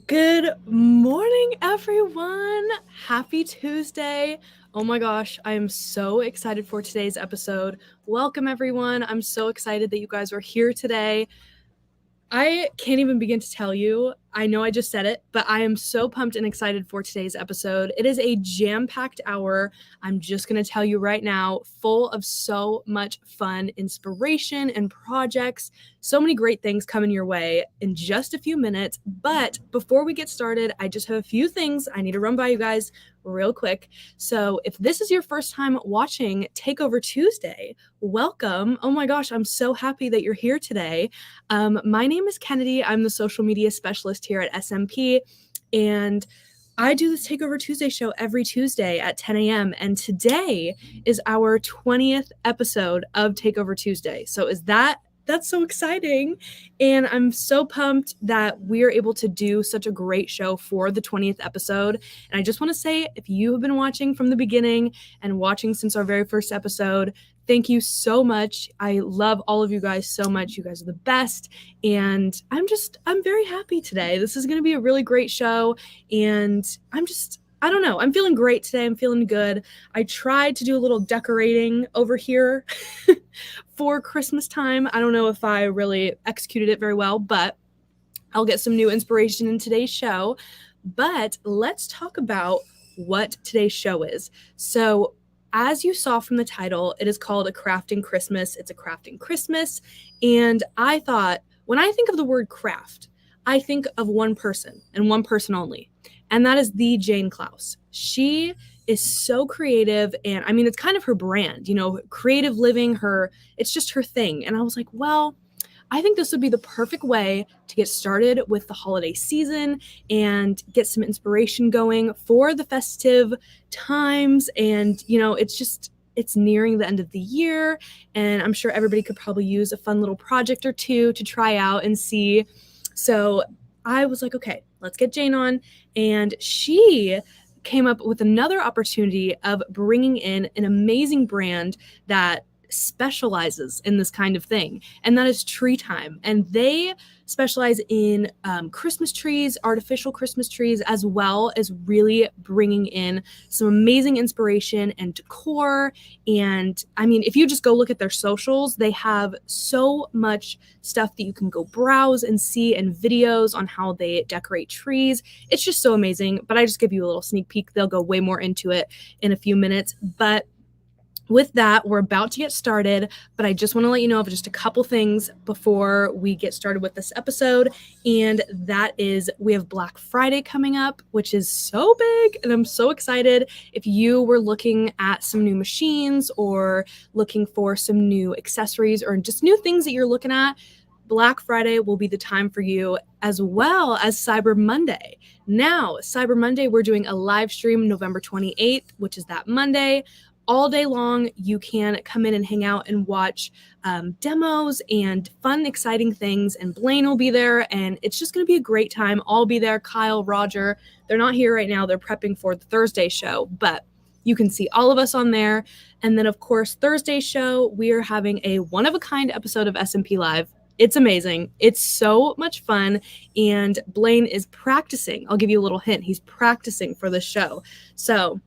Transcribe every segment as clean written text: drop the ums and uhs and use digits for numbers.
Good morning, everyone. Happy Tuesday. Oh my gosh, I am so excited for today's episode. Welcome, everyone. I'm so excited that you guys are here today. I can't even begin to tell you. I know I just said it, but I am so pumped and excited for today's episode. It is a jam-packed hour. I'm just going to tell you right now, full of so much fun, inspiration, and projects. So many great things coming your way in just a few minutes. But before we get started, I just have a few things I need to run by you guys real quick. So if this is your first time watching Takeover Tuesday, welcome. Oh my gosh, I'm so happy that you're here today. My name is Kennedy. I'm the social media specialist here at SMP, and I do this Takeover Tuesday show every Tuesday at 10 a.m. And today is our 20th episode of Takeover Tuesday. So that's so exciting. And I'm so pumped that we're able to do such a great show for the 20th episode. And I just want to say, if you have been watching from the beginning and watching since our very first episode, thank you so much. I love all of you guys so much. You guys are the best. And I'm very happy today. This is going to be a really great show. And I don't know. I'm feeling great today. I'm feeling good. I tried to do a little decorating over here for Christmas time. I don't know if I really executed it very well, but I'll get some new inspiration in today's show. But let's talk about what today's show is. So, as you saw from the title, it is called A Crafting Christmas. It's a crafting Christmas. And I thought, when I think of the word craft, I think of one person and one person only. And that is the Jane Klaus. She is so creative. And I mean, it's kind of her brand, creative living, it's just her thing. And I was like, well, I think this would be the perfect way to get started with the holiday season and get some inspiration going for the festive times. And, it's nearing the end of the year. And I'm sure everybody could probably use a fun little project or two to try out and see. So I was like, okay, let's get Jane on. And she came up with another opportunity of bringing in an amazing brand that specializes in this kind of thing, and that is TreeTime. And they specialize in Christmas trees, artificial Christmas trees, as well as really bringing in some amazing inspiration and decor. And I mean, if you just go look at their socials, they have so much stuff that you can go browse and see, and videos on how they decorate trees. It's just so amazing. But I just give you a little sneak peek. They'll go way more into it in a few minutes. But with that, we're about to get started, but I just want to let you know of just a couple things before we get started with this episode. And that is, we have Black Friday coming up, which is so big, and I'm so excited. If you were looking at some new machines or looking for some new accessories or just new things that you're looking at, Black Friday will be the time for you, as well as Cyber Monday. Now, Cyber Monday, we're doing a live stream November 28th, which is that Monday. All day long, you can come in and hang out and watch demos and fun, exciting things. And Blaine will be there, and it's just going to be a great time. I'll be there. Kyle, Roger, they're not here right now. They're prepping for the Thursday show, but you can see all of us on there. And then, of course, Thursday show, we are having a one-of-a-kind episode of SMP Live. It's amazing. It's so much fun. And Blaine is practicing. I'll give you a little hint. He's practicing for the show. So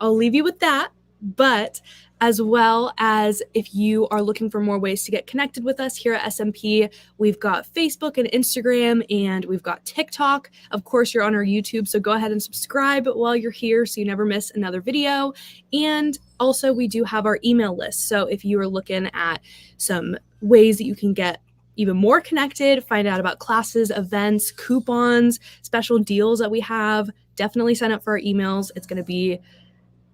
I'll leave you with that. But as well as, if you are looking for more ways to get connected with us here at SMP, we've got Facebook and Instagram, and we've got TikTok. Of course, you're on our YouTube, so go ahead and subscribe while you're here so you never miss another video. And also, we do have our email list. So if you are looking at some ways that you can get even more connected, find out about classes, events, coupons, special deals that we have, definitely sign up for our emails. It's going to be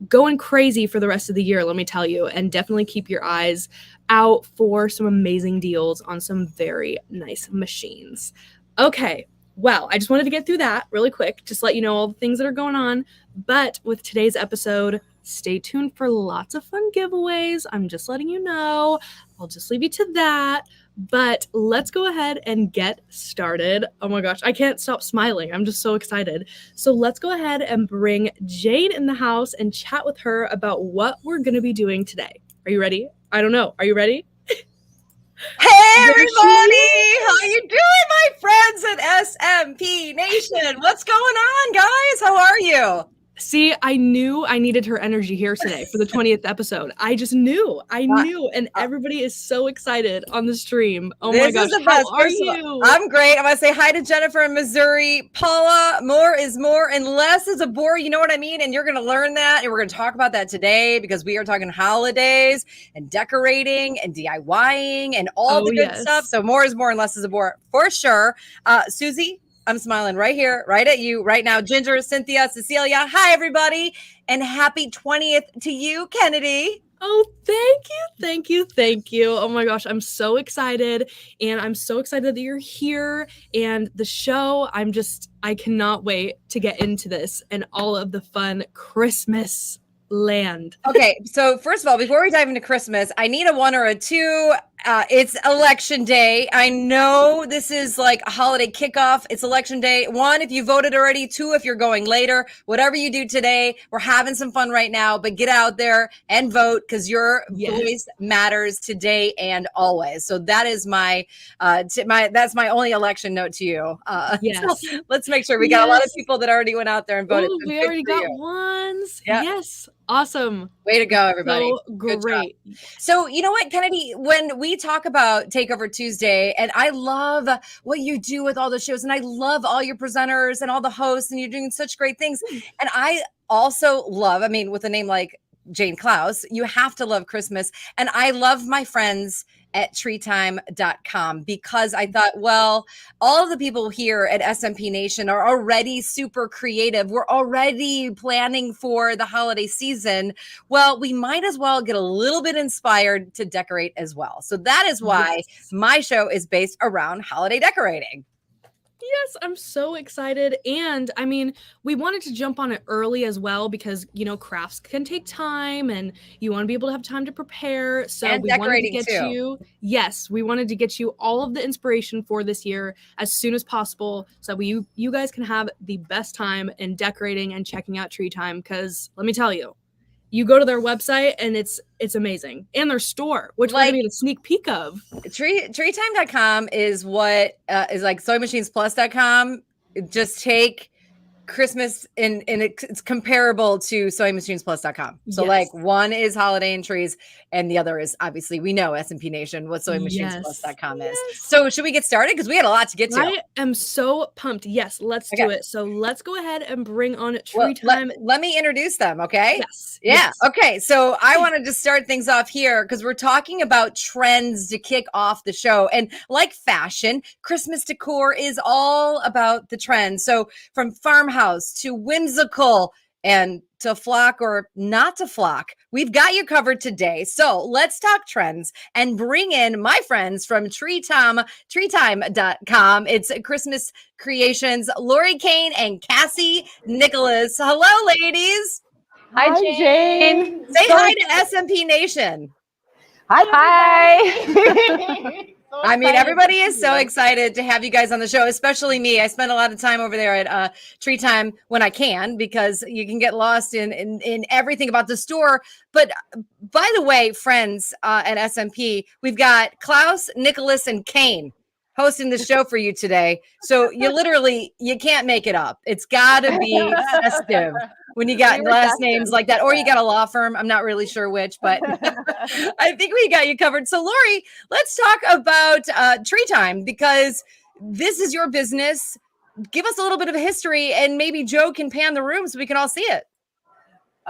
going crazy for the rest of the year, let me tell you, and definitely keep your eyes out for some amazing deals on some very nice machines. Okay, well, I just wanted to get through that really quick, just let you know all the things that are going on. But with today's episode, stay tuned for lots of fun giveaways. I'm just letting you know. I'll just leave you to that. But let's go ahead and get started. Oh my gosh, I can't stop smiling. I'm just so excited. So let's go ahead and bring Jane in the house and chat with her about what we're going to be doing today. Are you ready? I don't know. Are you ready? Hey There she everybody! is. How you doing, my friends at SMP Nation? What's going on, guys? How are you? See, I knew I needed her energy here today for the 20th episode. I just knew. I knew. And Uh, everybody is so excited on the stream. Oh my This is gosh. the How best. are First of all, you? I'm great. I'm going to say hi to Jennifer in Missouri. Paula, more is more and less is a bore. You know what I mean? And you're going to learn that. And we're going to talk about that today because we are talking holidays and decorating and DIYing and all Oh, the good stuff. yes. So more is more and less is a bore for sure. Susie, I'm smiling right here, right at you right now. Ginger, Cynthia, Cecilia. Hi, everybody. And happy 20th to you, Kennedy. Oh, thank you. Thank you. Thank you. Oh my gosh. I'm so excited. And I'm so excited that you're here and the show. I cannot wait to get into this and all of the fun Christmas land. Okay, so first of all, before we dive into Christmas, I need a one or a two. It's election day. I know this is like a holiday kickoff. It's election day. One, if you voted already. Two, if you're going later. Whatever you do today, we're having some fun right now, but get out there and vote because your voice matters today and always. So that is that's my only election note to you. Yes. So let's make sure we got a lot of people that already went out there and voted. Oh, So we good already for got you. ones. Yeah. Yes. Awesome. Way to go, everybody. So great. So, you know what, Kennedy, when we talk about Takeover Tuesday, and I love what you do with all the shows, and I love all your presenters and all the hosts, and you're doing such great things. And I also love, I mean, with a name like Jane Klaus, you have to love Christmas. And I love my friends at TreeTime.com because I thought, well, all of the people here at SMP Nation are already super creative. We're already planning for the holiday season. Well, we might as well get a little bit inspired to decorate as well. So that is why my show is based around holiday decorating. Yes, I'm so excited. And I mean, we wanted to jump on it early as well because, crafts can take time and you want to be able to have time to prepare. So And we wanted to decorating get too. we wanted to get you all of the inspiration for this year as soon as possible so that you guys can have the best time in decorating and checking out TreeTime. Because let me tell you, you go to their website and it's amazing, and their store, which we're gonna get a sneak peek of. TreeTime.com is what is like SewingMachinesPlus.com. Just take Christmas and it's comparable to SewingMachinesPlus.com. So like one is holiday and trees, and the other is obviously we know SMP Nation what SewingMachinesPlus.com is. So should we get started? Because we had a lot to get to. I am so pumped. Yes, let's do it. So let's go ahead and bring on TreeTime. Let me introduce them, okay? Yes. Yeah. Yes. Okay. So I wanted to start things off here because we're talking about trends to kick off the show. And like fashion, Christmas decor is all about the trends. So from farmhouse to whimsical and to flock or not to flock, we've got you covered today. So let's talk trends and bring in my friends from TreeTime, TreeTime.com. It's Christmas Creations, Lori Kane and Cassie Nicholas. Hello, ladies. Hi, Jane. Say hi to SMP Nation. Hi. I mean, everybody is so excited to have you guys on the show, especially me. I spend a lot of time over there at TreeTime when I can because you can get lost in everything about the store. But by the way, friends at SMP, we've got Klaus, Nicholas, and Kane hosting the show for you today. So you can't make it up. It's got to be festive when you got last names like that, or you got a law firm. I'm not really sure which, but I think we got you covered. So Lori, let's talk about TreeTime because this is your business. Give us a little bit of a history and maybe Joe can pan the room so we can all see it.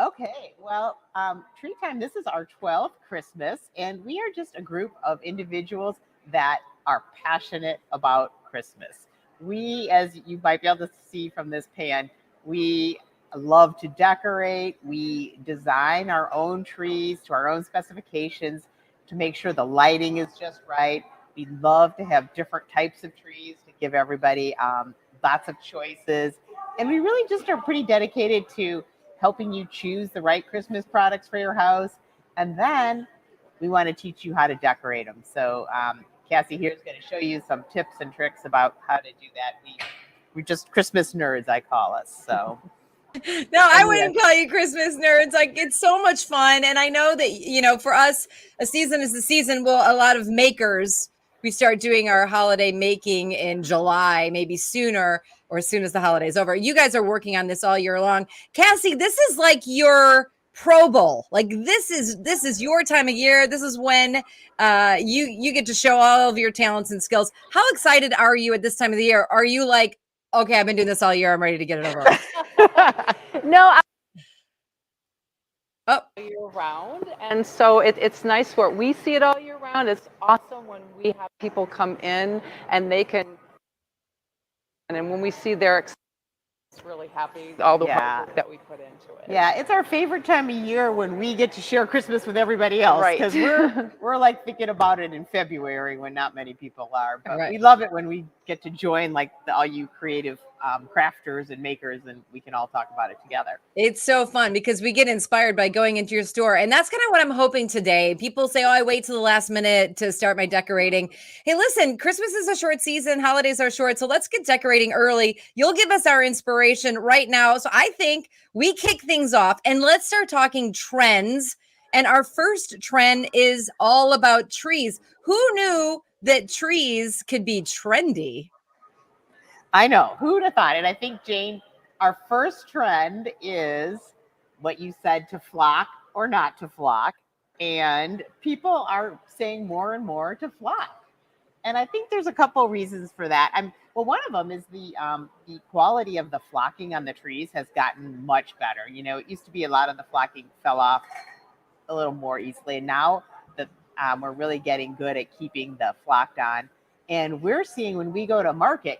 Okay, well, TreeTime, this is our 12th Christmas, and we are just a group of individuals that are passionate about Christmas. We, as you might be able to see from this pan, we love to decorate. We design our own trees to our own specifications to make sure the lighting is just right. We love to have different types of trees to give everybody lots of choices. And we really just are pretty dedicated to helping you choose the right Christmas products for your house. And then we want to teach you how to decorate them. So Cassie here is going to show you some tips and tricks about how to do that. We're just Christmas nerds, I call us. So No, I wouldn't call you Christmas nerds. Like, it's so much fun. And I know that, for us, a season is a season. Well, a lot of makers, we start doing our holiday making in July, maybe sooner or as soon as the holiday's over. You guys are working on this all year long. Cassie, this is like your Pro Bowl. Like, this is your time of year. This is when you get to show all of your talents and skills. How excited are you at this time of the year? Are you like, okay, I've been doing this all year, I'm ready to get it over? No, Oh, year round, and so it's nice where we see it all year round. It's awesome when we have people come in and they can, and when we see their really happy all the hard work that we put into it. Yeah, it's our favorite time of year when we get to share Christmas with everybody else, because we're like thinking about it in February when not many people are. But we love it when we get to join like all you creative crafters and makers, and we can all talk about it together. It's so fun because we get inspired by going into your store. And that's kind of what I'm hoping today. People say, oh, I wait till the last minute to start my decorating. Hey, listen, Christmas is a short season. Holidays are short. So let's get decorating early. You'll give us our inspiration right now. So I think we kick things off and let's start talking trends. And our first trend is all about trees. Who knew that trees could be trendy? I know. Who'd have thought it? I think, Jane, our first trend is what you said, to flock or not to flock. And people are saying more and more to flock. And I think there's a couple reasons for that. Well, one of them is the quality of the flocking on the trees has gotten much better. It used to be a lot of the flocking fell off a little more easily. And now we're really getting good at keeping the flocked on. And we're seeing when we go to market,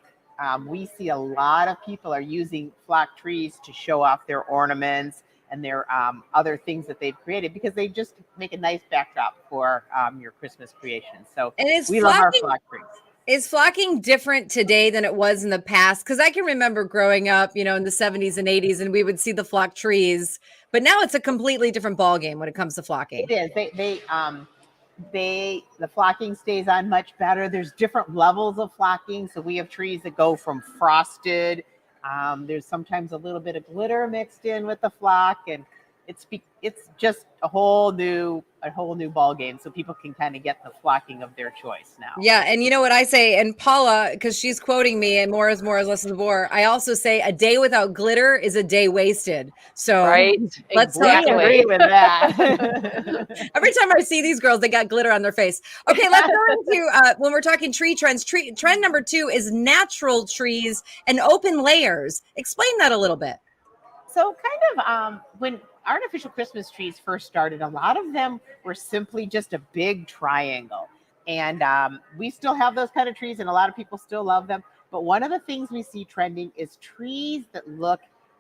we see a lot of people are using flock trees to show off their ornaments and their other things that they've created, because they just make a nice backdrop for your Christmas creations. So we love our flock trees. Is flocking different today than it was in the past? Because I can remember growing up, in the 70s and 80s, and we would see the flock trees. But now it's a completely different ballgame when it comes to flocking. It is. The flocking stays on much better. There's different levels of flocking. So we have trees that go from frosted. There's sometimes a little bit of glitter mixed in with the flock, and it's just a whole new ball game. So people can kind of get the flocking of their choice now. Yeah, and you know what I say, and Paula, because she's quoting me, and more is less is more. I also say a day without glitter is a day wasted. So let's agree with that. Every time I see these girls, they got glitter on their face. Okay, let's go into when we're talking tree trends. Trend number 2 is natural trees and open layers. Explain that a little bit. So kind of when artificial Christmas trees first started, a lot of them were simply just a big triangle. And we still have those kind of trees, and a lot of people still love them. But one of the things we see trending is trees that look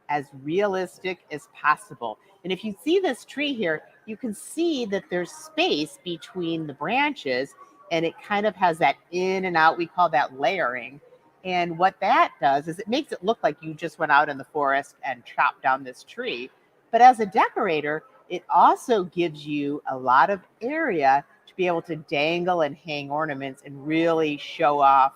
as realistic as possible. And if you see this tree here, you can see that there's space between the branches, and it kind of has that in and out. We call that layering. And what that does is it makes it look like you just went out in the forest and chopped down this tree. But as a decorator, it also gives you a lot of area to be able to dangle and hang ornaments and really show off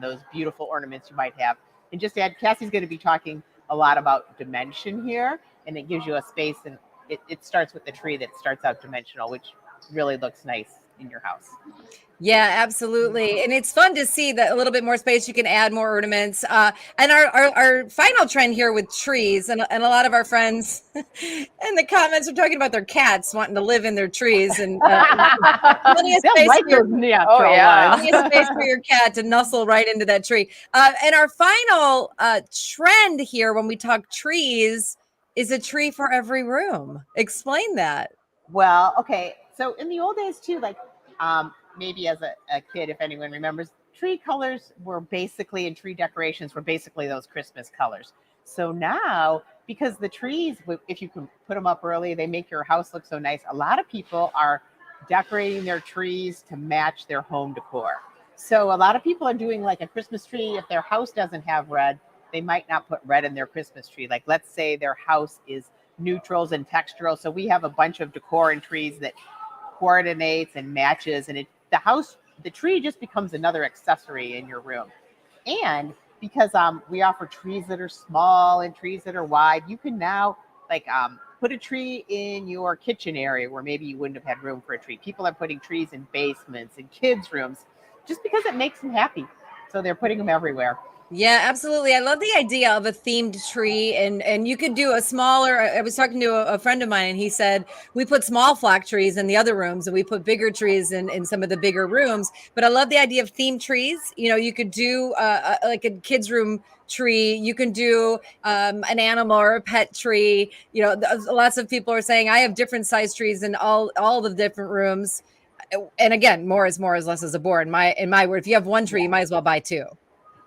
those beautiful ornaments you might have. And just to add, Cassie's going to be talking a lot about dimension here, and it gives you a space, and it starts with the tree that starts out dimensional, which really looks nice in your house. Yeah, absolutely. And it's fun to see that a little bit more space, you can add more ornaments. And our final trend here with trees, and a lot of our friends in the comments are talking about their cats wanting to live in their trees. And plenty of space for your cat to nuzzle right into that tree. And our final trend here when we talk trees is a tree for every room. Explain that. Well, okay. So in the old days too, like maybe as a kid, if anyone remembers, tree colors were basically, and tree decorations were basically those Christmas colors. So now, because the trees, if you can put them up early, they make your house look so nice. A lot of people are decorating their trees to match their home decor. So a lot of people are doing like a Christmas tree. If their house doesn't have red, they might not put red in their Christmas tree. Like, let's say their house is neutrals and textural. So we have a bunch of decor and trees that coordinates and matches, and the tree just becomes another accessory in your room. And because we offer trees that are small and trees that are wide. You can now like put a tree in your kitchen area where maybe you wouldn't have had room for a tree. People are putting trees in basements and kids' rooms just because it makes them happy. So they're putting them everywhere. Yeah, absolutely. I love the idea of a themed tree, and you could do a smaller. I was talking to a friend of mine, and he said we put small flock trees in the other rooms, and we put bigger trees in some of the bigger rooms. But I love the idea of themed trees. You know, you could do like a kids' room tree. You can do an animal or a pet tree. You know, lots of people are saying I have different size trees in all the different rooms. And again, more is less is a bore. In my word, if you have one tree, you might as well buy two.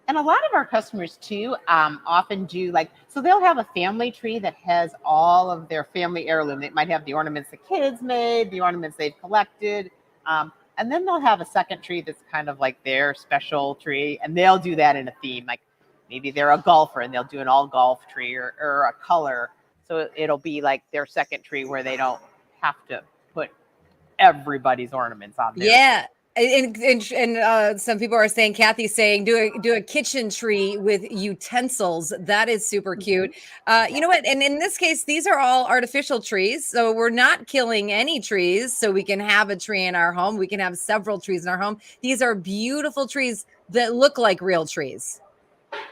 And a lot of our customers too often do so they'll have a family tree that has all of their family heirloom. It might have the ornaments the kids made, the ornaments they've collected. And then they'll have a second tree that's kind of like their special tree, and they'll do that in a theme. Like maybe they're a golfer and they'll do an all golf tree or a color. So it'll be like their second tree where they don't have to put everybody's ornaments on there. Yeah. And some people are saying, Kathy's saying, do a kitchen tree with utensils. That is super cute. You know what? And in this case, these are all artificial trees. So we're not killing any trees. So we can have a tree in our home. We can have several trees in our home. These are beautiful trees that look like real trees.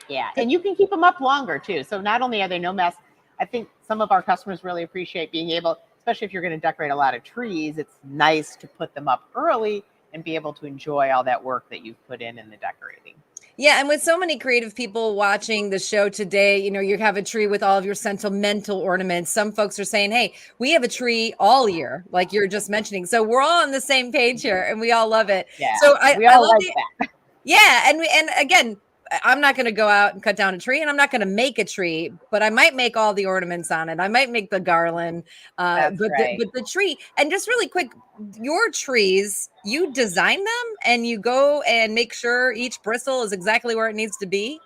Yeah. And you can keep them up longer too. So not only are they no mess, I think some of our customers really appreciate being able, especially if you're going to decorate a lot of trees, it's nice to put them up early and be able to enjoy all that work that you've put in the decorating. Yeah, and with so many creative people watching the show today, you know, you have a tree with all of your sentimental ornaments. Some folks are saying, hey, we have a tree all year, like you're just mentioning. So we're all on the same page here and we all love it. Yeah, so we all love like that. Yeah, and again, I'm not going to go out and cut down a tree, and I'm not going to make a tree, but I might make all the ornaments on it. I might make the garland, That's right. but the tree. And just really quick, your trees, you design them, and you go and make sure each bristle is exactly where it needs to be.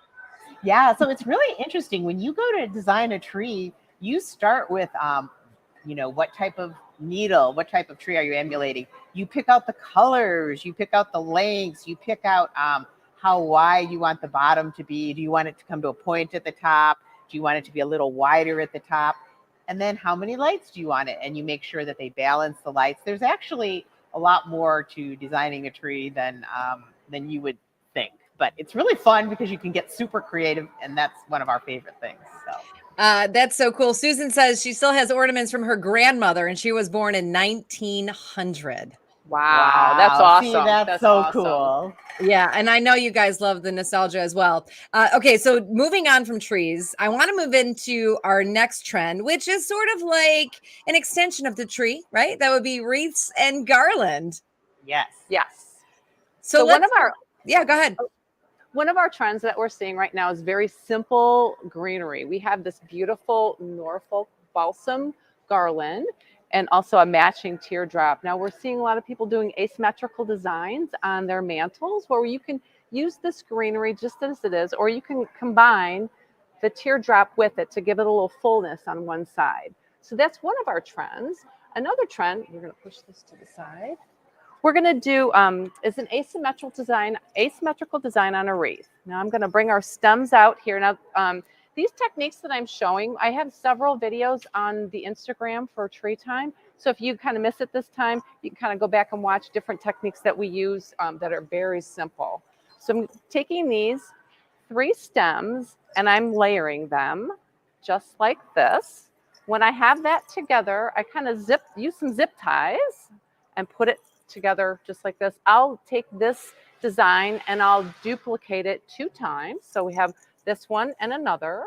Yeah, so it's really interesting when you go to design a tree. You start with, what type of needle, what type of tree are you emulating? You pick out the colors, you pick out the lengths, you pick out how wide you want the bottom to be. Do you want it to come to a point at the top? Do you want it to be a little wider at the top? And then how many lights do you want it? And you make sure that they balance the lights. There's actually a lot more to designing a tree than you would think. But it's really fun because you can get super creative, and that's one of our favorite things. So. That's so cool. Susan says she still has ornaments from her grandmother, and she was born in 1900. Wow, that's awesome. See, that's so awesome. cool. Yeah, and I know you guys love the nostalgia as well. Okay, so moving on from trees, I want to move into our next trend, which is sort of like an extension of the tree, right? That would be wreaths and garland. Yes. Yes. So one of our go ahead. One of our trends that we're seeing right now is very simple greenery. We have this beautiful Norfolk balsam garland and also a matching teardrop. Now we're seeing a lot of people doing asymmetrical designs on their mantles where you can use this greenery just as it is, or you can combine the teardrop with it to give it a little fullness on one side. So that's one of our trends. Another trend, we're going to push this to the side. We're going to do is an asymmetrical design on a wreath. Now I'm going to bring our stems out here. Now these techniques that I'm showing, I have several videos on the Instagram for TreeTime. So if you kind of miss it this time, you can kind of go back and watch different techniques that we use that are very simple. So I'm taking these 3 stems and I'm layering them just like this. When I have that together, I kind of use some zip ties and put it together just like this. I'll take this design and I'll duplicate it 2 times. So we have this one and another.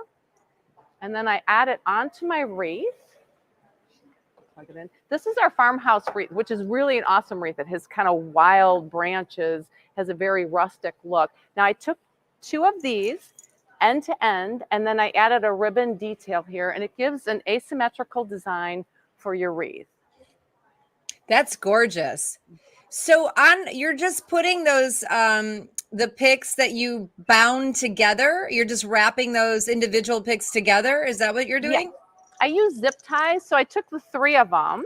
And then I add it onto my wreath. Plug it in. This is our farmhouse wreath, which is really an awesome wreath. It has kind of wild branches, has a very rustic look. Now I took 2 of these end to end, and then I added a ribbon detail here, and it gives an asymmetrical design for your wreath. That's gorgeous. So you're just putting those the picks that you bound together. You're just wrapping those individual picks together. Is that what you're doing? Yeah. I use zip ties. So I took the 3 of them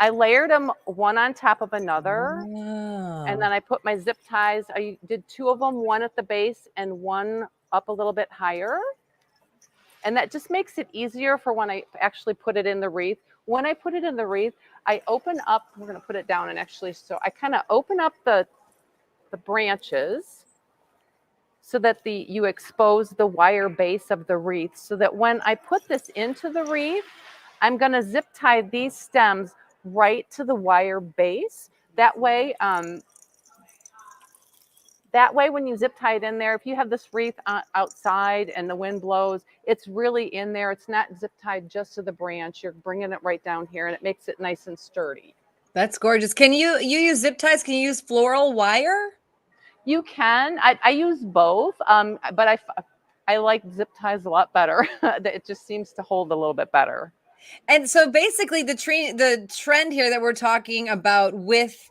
I layered them one on top of another. Oh. And then I put my zip ties. I did 2 of them, one at the base and one up a little bit higher. And that just makes it easier for when I actually put it in the wreath. When I put it in the wreath, I open up, we're going to put it down and actually, so I kind of open up the branches so that you expose the wire base of the wreath, so that when I put this into the wreath, I'm going to zip tie these stems right to the wire base. That way, when you zip tie it in there, if you have this wreath outside and the wind blows, it's really in there. It's not zip tied just to the branch. You're bringing it right down here, and it makes it nice and sturdy. That's gorgeous. Can you use zip ties? Can you use floral wire? You can. I use both, but I like zip ties a lot better. It just seems to hold a little bit better. And so basically the trend here that we're talking about with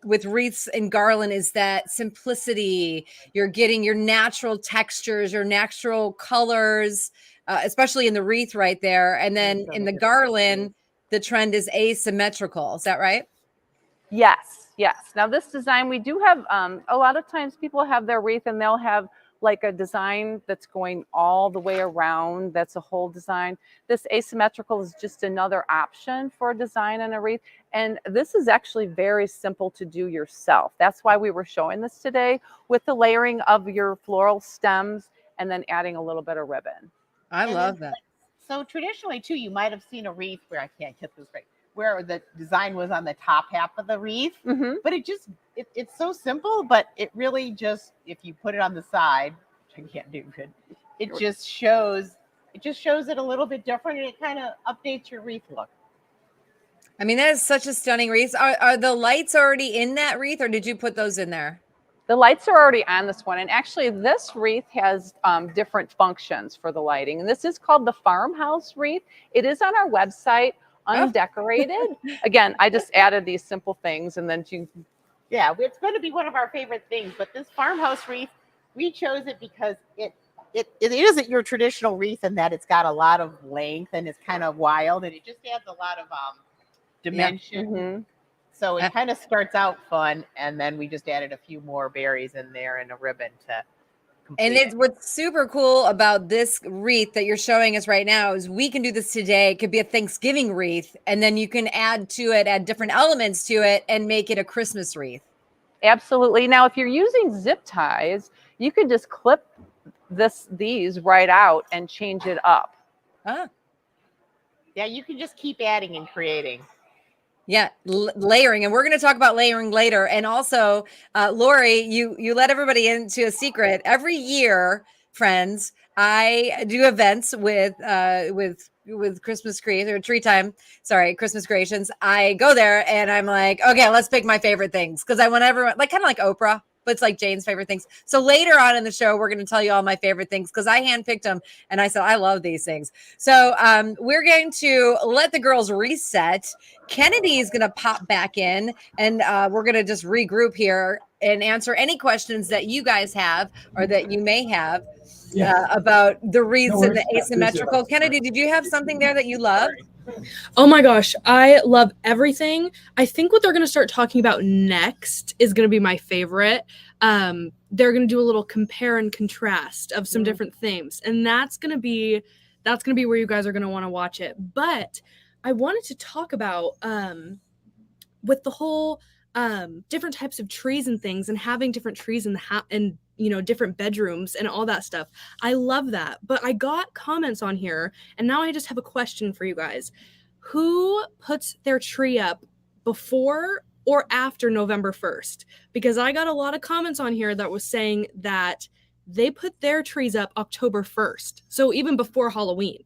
wreaths and garland is that simplicity. You're getting your natural textures, your natural colors, especially in the wreath right there. And then in the garland, the trend is asymmetrical. Is that right? Yes. Now this design, we do have, a lot of times people have their wreath and they'll have like a design that's going all the way around. That's a whole design. This asymmetrical is just another option for a design and a wreath. And this is actually very simple to do yourself. That's why we were showing this today, with the layering of your floral stems and then adding a little bit of ribbon. I love that. So traditionally too, you might have seen a wreath where, I can't get this right, where the design was on the top half of the wreath, but it's so simple, but it really just, if you put it on the side, which I can't do good, it just shows it a little bit different, and it kind of updates your wreath look. I mean, that is such a stunning wreath. Are the lights already in that wreath, or did you put those in there? The lights are already on this one. And actually this wreath has different functions for the lighting. And this is called the farmhouse wreath. It is on our website, undecorated. Again, I just added these simple things, and then yeah, it's going to be one of our favorite things. But this farmhouse wreath, we chose it because it isn't your traditional wreath in that it's got a lot of length and it's kind of wild, and it just adds a lot of dimension. Yeah. So it kind of starts out fun, and then we just added a few more berries in there and a ribbon to complete and it's what's super cool about this wreath that you're showing us right now is we can do this today. It could be a Thanksgiving wreath, and then you can add different elements to it and make it a Christmas wreath. Absolutely. Now, if you're using zip ties, you could just clip these right out and change it up. Yeah, you can just keep adding and creating. Yeah, layering. And we're going to talk about layering later. And also, Lori, you let everybody into a secret. Every year, friends, I do events with Christmas TreeTime. Sorry, Christmas Creations. I go there and I'm like, okay, let's pick my favorite things, because I want everyone, like kind of like Oprah, but it's like Jane's favorite things. So later on in the show, we're going to tell you all my favorite things, because I handpicked them and I said, I love these things. So we're going to let the girls reset. Kennedy is going to pop back in, and we're going to just regroup here and answer any questions that you guys have or that you may have about the wreaths and the asymmetrical. Kennedy, did you have something there that you love? Oh my gosh, I love everything. I think what they're going to start talking about next is going to be my favorite. They're going to do a little compare and contrast of some different themes, and that's going to be where you guys are going to want to watch it. But I wanted to talk about with the whole different types of trees and things, and having different trees in the and different bedrooms and all that stuff. I love that. But I got comments on here, and now I just have a question for you guys. Who puts their tree up before or after November 1st? Because I got a lot of comments on here that was saying that they put their trees up October 1st. So even before Halloween.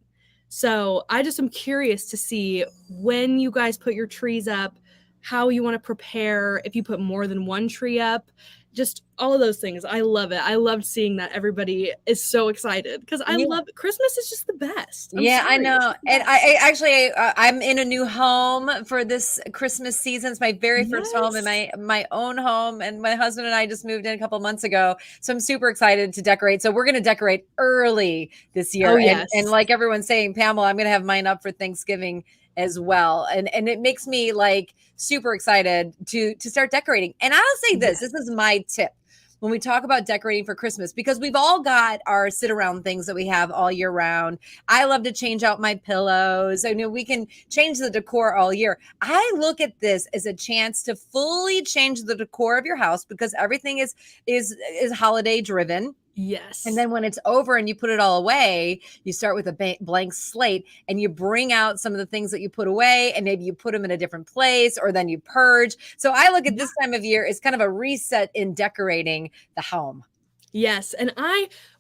So I just am curious to see when you guys put your trees up, how you want to prepare, if you put more than one tree up, just all of those things. I love it. I loved seeing that everybody is so excited, because I love Christmas is just the best. I know. And I'm in a new home for this Christmas season. It's my very first home, in my own home. And my husband and I just moved in a couple months ago. So I'm super excited to decorate. So we're going to decorate early this year. Oh, yes. And like everyone's saying, Pamela, I'm going to have mine up for Thanksgiving as well. And it makes me like super excited to start decorating. And I'll say this is my tip when we talk about decorating for Christmas, because we've all got our sit around things that we have all year round. I love to change out my pillows. I know we can change the decor all year. I look at this as a chance to fully change the decor of your house, because everything is holiday driven. Yes. And then when it's over and you put it all away, you start with a blank slate and you bring out some of the things that you put away, and maybe you put them in a different place, or then you purge. So I look at this time of year as kind of a reset in decorating the home. Yes. And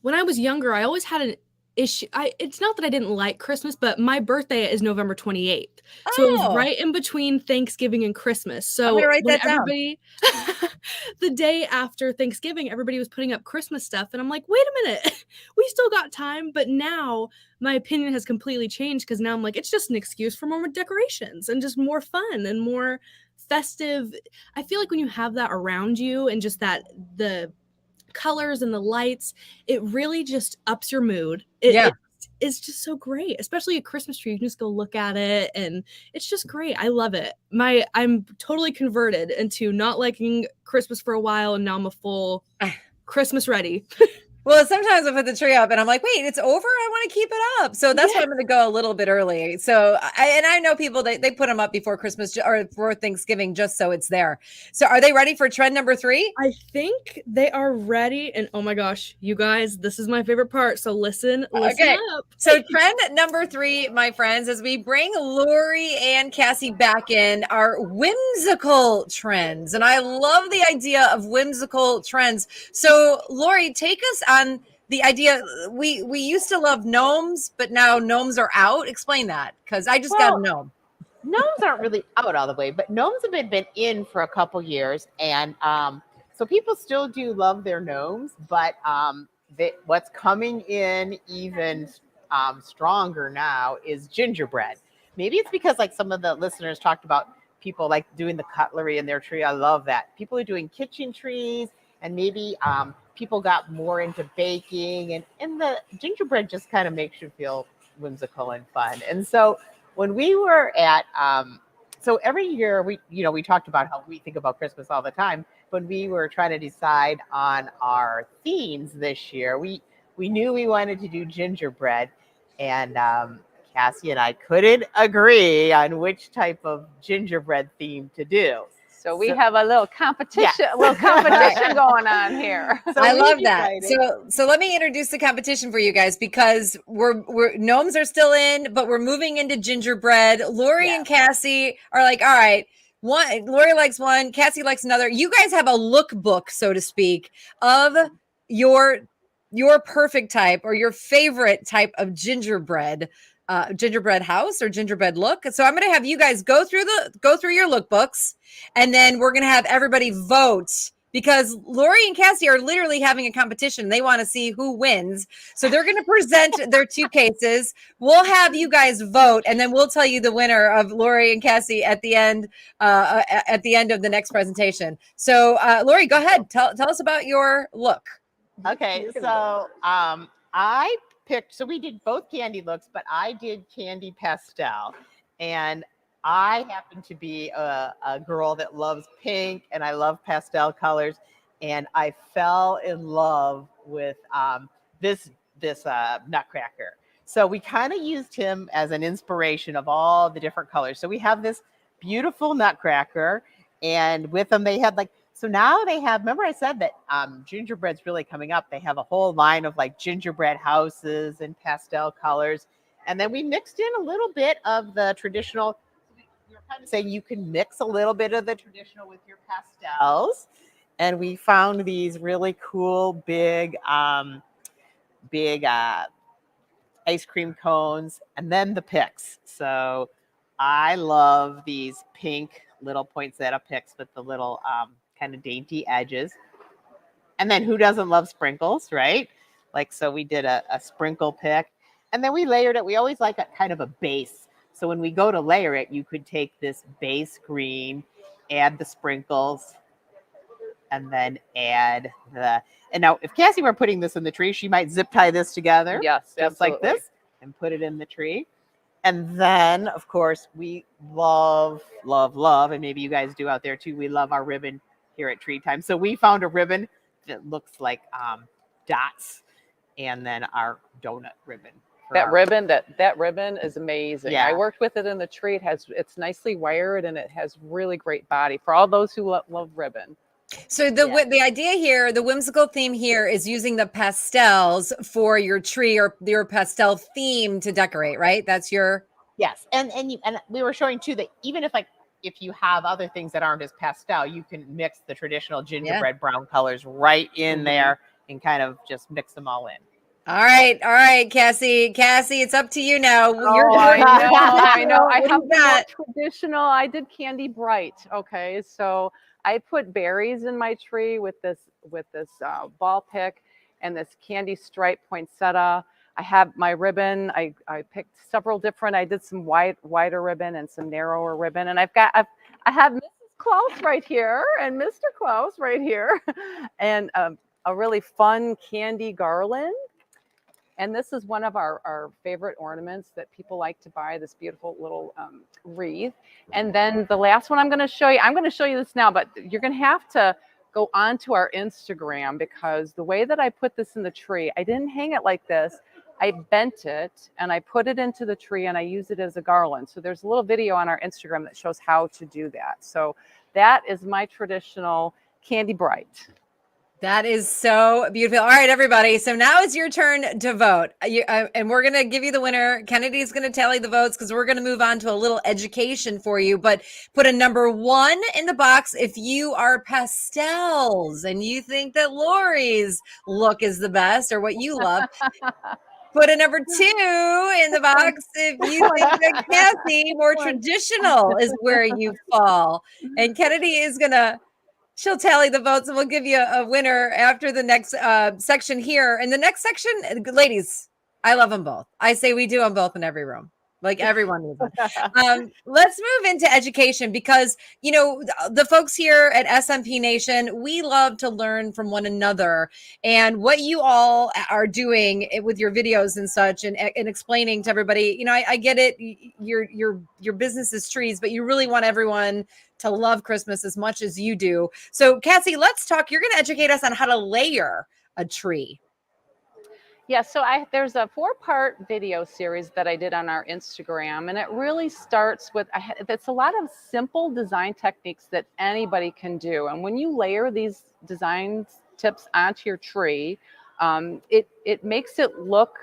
when I was younger, I always had an issue. It's not that I didn't like Christmas, but my birthday is November 28th. So it was right in between Thanksgiving and Christmas. So I'm gonna write when that down. everybody, the day after Thanksgiving, everybody was putting up Christmas stuff. And I'm like, wait a minute, we still got time. But now my opinion has completely changed, because now I'm like, it's just an excuse for more decorations and just more fun and more festive. I feel like when you have that around you, and just the colors and the lights, it really just ups your mood. It's just so great, especially a Christmas tree. You can just go look at it, and it's just great. I love it. I'm totally converted into not liking Christmas for a while, and now I'm a full Christmas ready. Well, sometimes I put the tree up and I'm like, wait, it's over? I want to keep it up. So that's why I'm going to go a little bit early. So, I know people, they put them up before Christmas or for Thanksgiving, just so it's there. So are they ready for trend number 3? I think they are ready. And oh my gosh, you guys, this is my favorite part. So listen up. So trend number 3, my friends, as we bring Lori and Cassie back in, are whimsical trends. And I love the idea of whimsical trends. So Lori, take us on the idea. We used to love gnomes, but now gnomes are out. Explain that, because I just got a gnome. Gnomes aren't really out all the way, but gnomes have been in for a couple years. And so people still do love their gnomes, but what's coming in even stronger now is gingerbread. Maybe it's because, like, some of the listeners talked about people like doing the cutlery in their tree. I love that. People are doing kitchen trees, and maybe people got more into baking, and the gingerbread just kind of makes you feel whimsical and fun. And so when we were at so every year we talked about how we think about Christmas all the time. When we were trying to decide on our themes this year, we knew we wanted to do gingerbread, and Cassie and I couldn't agree on which type of gingerbread theme to do. So we have a little competition, going on here. So I love that. So let me introduce the competition for you guys, because we're gnomes are still in, but we're moving into gingerbread. Lori and Cassie are like, all right, Lori likes one, Cassie likes another. You guys have a lookbook, so to speak, of your perfect type or your favorite type of gingerbread house or gingerbread look. So I'm going to have you guys go through your lookbooks, and then we're going to have everybody vote, because Lori and Cassie are literally having a competition. They want to see who wins. So they're going to present their 2 cases. We'll have you guys vote, and then we'll tell you the winner of Lori and Cassie at the end of the next presentation. So Lori, go ahead. Tell us about your look. Okay. So I picked, so we did both candy looks, but I did candy pastel, and I happen to be a girl that loves pink, and I love pastel colors, and I fell in love with this nutcracker. So we kind of used him as an inspiration of all the different colors. So we have this beautiful nutcracker, and with them they had so now they have, remember I said that gingerbread's really coming up. They have a whole line of gingerbread houses and pastel colors. And then we mixed in a little bit of the traditional. We were kind of saying you can mix a little bit of the traditional with your pastels. And we found these really cool big ice cream cones, and then the picks. So I love these pink little poinsettia picks with the little kind of dainty edges. And then who doesn't love sprinkles, right? So we did a sprinkle pick, and then we layered it. We always like a kind of a base. So when we go to layer it, you could take this base green, add the sprinkles, and then add and now if Cassie were putting this in the tree, she might zip tie this together. Yes, just like this, and put it in the tree. And then, of course, we love, and maybe you guys do out there too. We love our ribbon here at TreeTime. So we found a ribbon that looks like dots, and then our donut ribbon. That ribbon, that ribbon is amazing. Yeah. I worked with it in the tree. It's nicely wired and it has really great body for all those who love ribbon. So the idea here, the whimsical theme here is using the pastels for your tree or your pastel theme to decorate, right? That's your yes. And we were showing too that even if you have other things that aren't as pastel, you can mix the traditional gingerbread brown colors right in there and kind of just mix them all in. All right, Cassie, it's up to you now. I know. I have that traditional. I did Candy Bright. Okay, so I put berries in my tree with this ball pick and this candy stripe poinsettia. I have my ribbon. I picked several different. I did some wider ribbon and some narrower ribbon, and I have Mrs. Klaus right here and Mr. Klaus right here, and a really fun candy garland. And this is one of our favorite ornaments that people like to buy, this beautiful little wreath. And then the last one I'm going to show you this now, but you're going to have to go onto our Instagram because the way that I put this in the tree, I didn't hang it like this. I bent it and I put it into the tree and I use it as a garland. So there's a little video on our Instagram that shows how to do that. So that is my traditional Candy Bright. That is so beautiful. All right, everybody. So now it's your turn to vote. And we're going to give you the winner. Kennedy's going to tally the votes because we're going to move on to a little education for you. But put a number 1 in the box if you are pastels and you think that Lori's look is the best or what you love. Put a number 2 in the box if you think that Cassie, more traditional, is where you fall. And Kennedy is going to... she'll tally the votes and we'll give you a winner after the next section here. And the next section, ladies, I love them both. I say we do them both in every room. Like everyone needs them. Let's move into education because, you know, the folks here at SMP Nation, we love to learn from one another and what you all are doing with your videos and such and explaining to everybody, you know, I get it. Your business is trees, but you really want everyone to love Christmas as much as you do. So Cassie, let's talk. You're going to educate us on how to layer a tree. Yeah, so there's a 4-part video series that I did on our Instagram, and it really starts with, it's a lot of simple design techniques that anybody can do. And when you layer these design tips onto your tree, it makes it look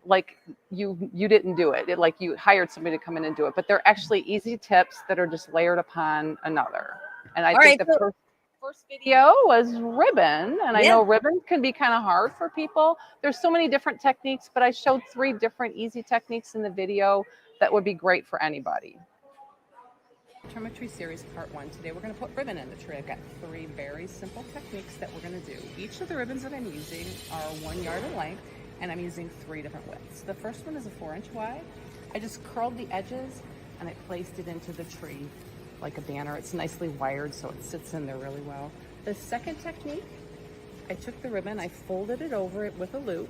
like you didn't do it. Like you hired somebody to come in and do it, but they're actually easy tips that are just layered upon another. And I think the first video was ribbon, and I know ribbon can be kind of hard for people. There's so many different techniques, but I showed 3 different easy techniques in the video that would be great for anybody. Tree series part 1. Today we're going to put ribbon in the tree. I've got 3 very simple techniques that we're going to do. Each of the ribbons that I'm using are 1 yard in length, and I'm using 3 different widths. The first one is a 4-inch wide. I just curled the edges and I placed it into the tree like a banner. It's nicely wired so it sits in there really well. The second technique, I took the ribbon, I folded it over it with a loop,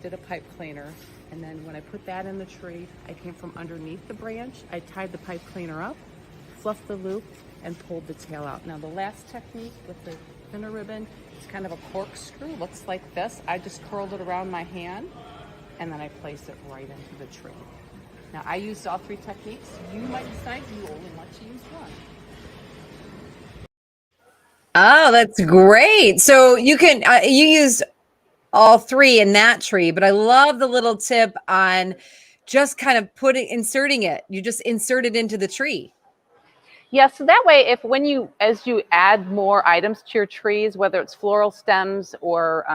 did a pipe cleaner, and then when I put that in the tree, I came from underneath the branch, I tied the pipe cleaner up, fluffed the loop, and pulled the tail out. Now the last technique with the thinner ribbon, it's kind of a corkscrew, looks like this. I just curled it around my hand, and then I placed it right into the tree. Now, I used all 3 techniques. You might decide you only want to use one. Oh, that's great. So you can, you used all 3 in that tree, but I love the little tip on just kind of inserting it. You just insert it into the tree. Yeah, so that way, as you add more items to your trees, whether it's floral stems or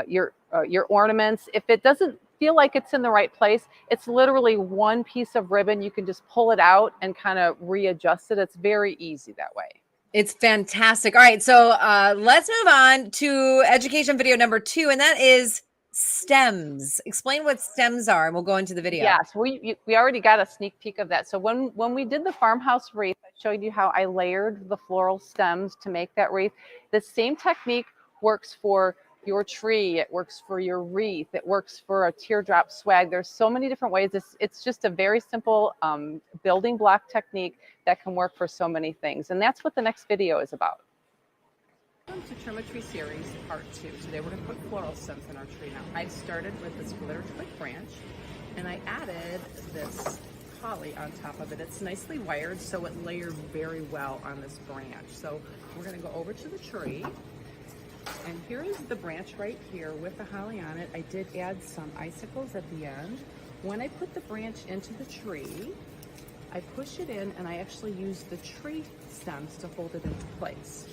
your ornaments, if it doesn't feel like it's in the right place, it's literally 1 piece of ribbon. You can just pull it out and kind of readjust it. It's very easy that way. It's fantastic. All right, so let's move on to education video number 2, and that is stems. Explain what stems are, and we'll go into the video. Yes, we already got a sneak peek of that. So when we did the farmhouse wreath, I showed you how I layered the floral stems to make that wreath. The same technique works for your tree. It works for your wreath. It works for a teardrop swag. There's so many different ways. It's just a very simple building block technique that can work for so many things. And that's what the next video is about. Welcome to Trim a Tree Series Part 2. Today we're going to put floral stems in our tree. Now, I started with this glitter twig branch, and I added this holly on top of it. It's nicely wired, so it layered very well on this branch. So we're going to go over to the tree, and here is the branch right here with the holly on it. I did add some icicles at the end. When I put the branch into the tree, I push it in, and I actually use the tree stems to hold it into place.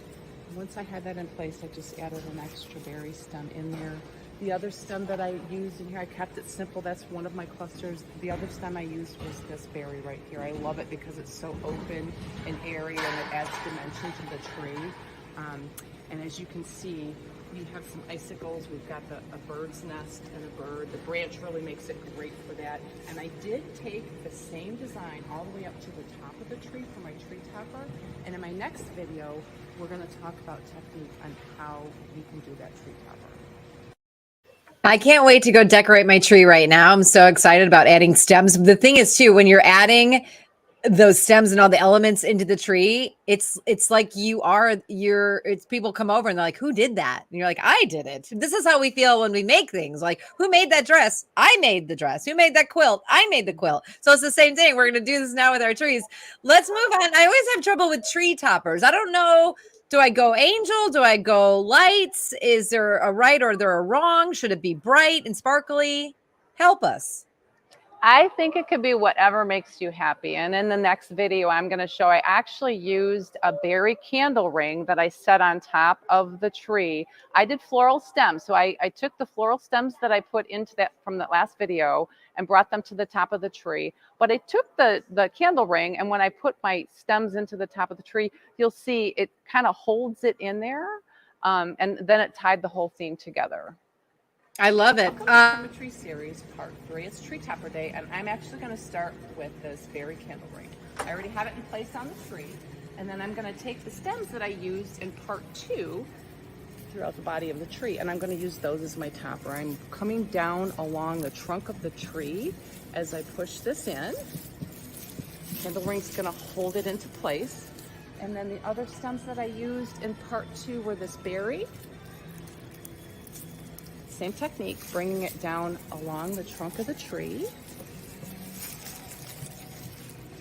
Once I had that in place, I just added an extra berry stem in there. The other stem that I used in here, I kept it simple. That's one of my clusters. The other stem I used was this berry right here. I love it because it's so open and airy, and it adds dimension to the tree. And as you can see, we have some icicles. We've got a bird's nest and a bird. The branch really makes it great for that. And I did take the same design all the way up to the top of the tree for my tree topper. And in my next video, we're going to talk about technique on how you can do that tree topper. I can't wait to go decorate my tree right now. I'm so excited about adding stems. The thing is too, when you're adding those stems and all the elements into the tree, it's like it's people come over and they're like, who did that? And you're like, I did it. This is how we feel when we make things. Like, who made that dress? I made the dress. Who made that quilt? I made the quilt. So it's the same thing. We're going to do this now with our trees. Let's move on. I always have trouble with tree toppers. I don't know. Do I go angel? Do I go lights? Is there a right or there a wrong? Should it be bright and sparkly? Help us. I think it could be whatever makes you happy. And in the next video, I'm going to show I actually used a berry candle ring that I set on top of the tree. I did floral stems. So I took the floral stems that I put into that from that last video and brought them to the top of the tree. But I took the candle ring, and when I put my stems into the top of the tree, you'll see it kind of holds it in there. And then it tied the whole theme together. I love it. Welcome to Tree Series Part 3. It's Tree Topper Day, and I'm actually going to start with this berry candle ring. I already have it in place on the tree, and then I'm going to take the stems that I used in Part 2 throughout the body of the tree, and I'm going to use those as my topper. I'm coming down along the trunk of the tree as I push this in. Candle ring's going to hold it into place, and then the other stems that I used in Part 2 were this berry. Same technique, bringing it down along the trunk of the tree.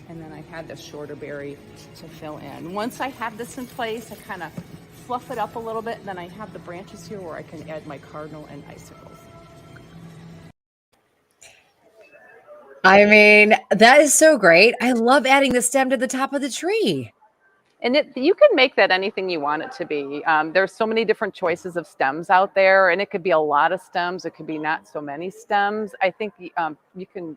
And then I had the shorter berry to fill in. Once I have this in place, I kind of fluff it up a little bit. Then I have the branches here where I can add my cardinal and icicles. I mean, that is so great. I love adding the stem to the top of the tree. And you can make that anything you want it to be. There's so many different choices of stems out there, and it could be a lot of stems. It could be not so many stems. I think you can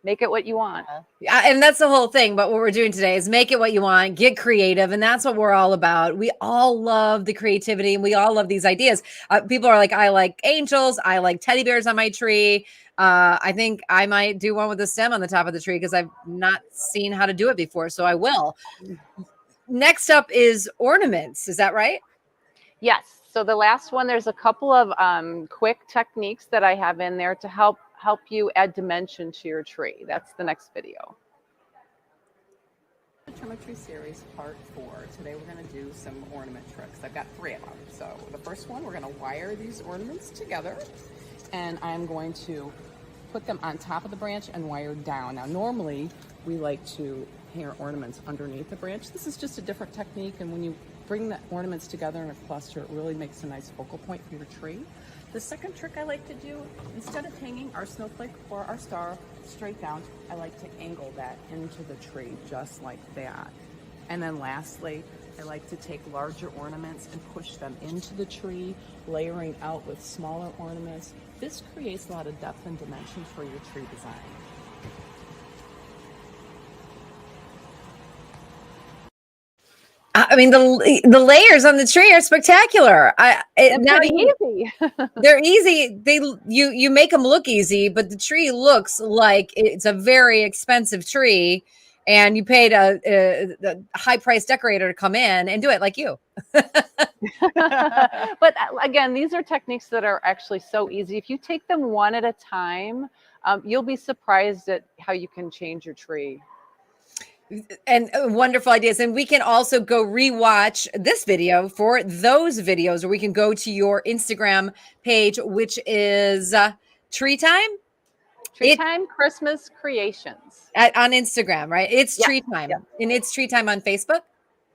make it what you want. Yeah, and that's the whole thing. But what we're doing today is make it what you want, get creative. And that's what we're all about. We all love the creativity, and we all love these ideas. People are like, I like angels. I like teddy bears on my tree. I think I might do one with a stem on the top of the tree because I've not seen how to do it before. So I will. Next up is ornaments. Is that right? Yes. So the last one, there's a couple of quick techniques that I have in there to help you add dimension to your tree. That's the next video. The Trim a Tree Series Part 4. Today we're going to do some ornament tricks. I've got 3 of them. So the first one, we're going to wire these ornaments together, and I'm going to put them on top of the branch and wire down. Now normally we like to hang our ornaments underneath the branch. This is just a different technique, and when you bring the ornaments together in a cluster, it really makes a nice focal point for your tree. The second trick I like to do, instead of hanging our snowflake or our star straight down, I like to angle that into the tree just like that. And then lastly, I like to take larger ornaments and push them into the tree, layering out with smaller ornaments. This creates a lot of depth and dimension for your tree design. I mean, the layers on the tree are spectacular. Easy. They're easy. You make them look easy, but the tree looks like it's a very expensive tree and you paid a high price decorator to come in and do it like you. But again, these are techniques that are actually so easy. If you take them one at a time, you'll be surprised at how you can change your tree. And wonderful ideas. And we can also go rewatch this video for those videos, or we can go to your Instagram page, which is TreeTime. TreeTime Christmas Creations. On Instagram, right? It's TreeTime. And it's TreeTime on Facebook.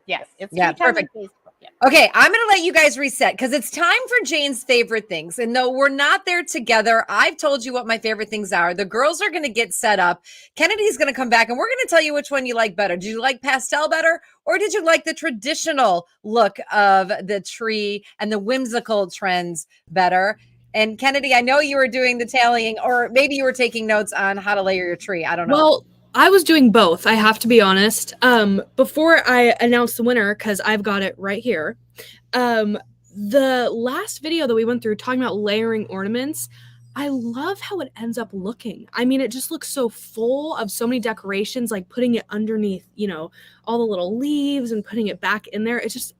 Yes, it's perfect. on Facebook. Yeah. Okay, I'm going to let you guys reset because it's time for Jane's favorite things. And though we're not there together, I've told you what my favorite things are. The girls are going to get set up. Kennedy's going to come back and we're going to tell you which one you like better. Did you like pastel better, or did you like the traditional look of the tree and the whimsical trends better? And Kennedy, I know you were doing the tallying, or maybe you were taking notes on how to layer your tree. I don't know. Well, I was doing both, I have to be honest. Before I announce the winner, because I've got it right here, the last video that we went through talking about layering ornaments, I love how it ends up looking. I mean, it just looks so full of so many decorations, like putting it underneath, all the little leaves and putting it back in there. It's just,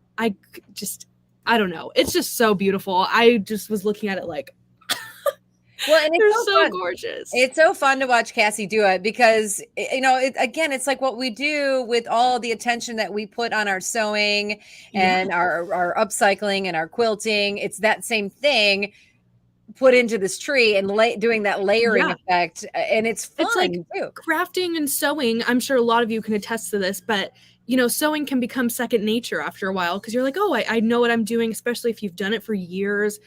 I don't know. It's just so beautiful. I just was looking at it like, well, and they're so gorgeous. It's so fun to watch Cassie do it because, again, it's like what we do with all the attention that we put on our sewing and our upcycling and our quilting. It's that same thing put into this tree and doing that layering effect. And it's fun. It's like too. Crafting and sewing. I'm sure a lot of you can attest to this, but sewing can become second nature after a while because you're like, oh, I know what I'm doing, especially if you've done it for years.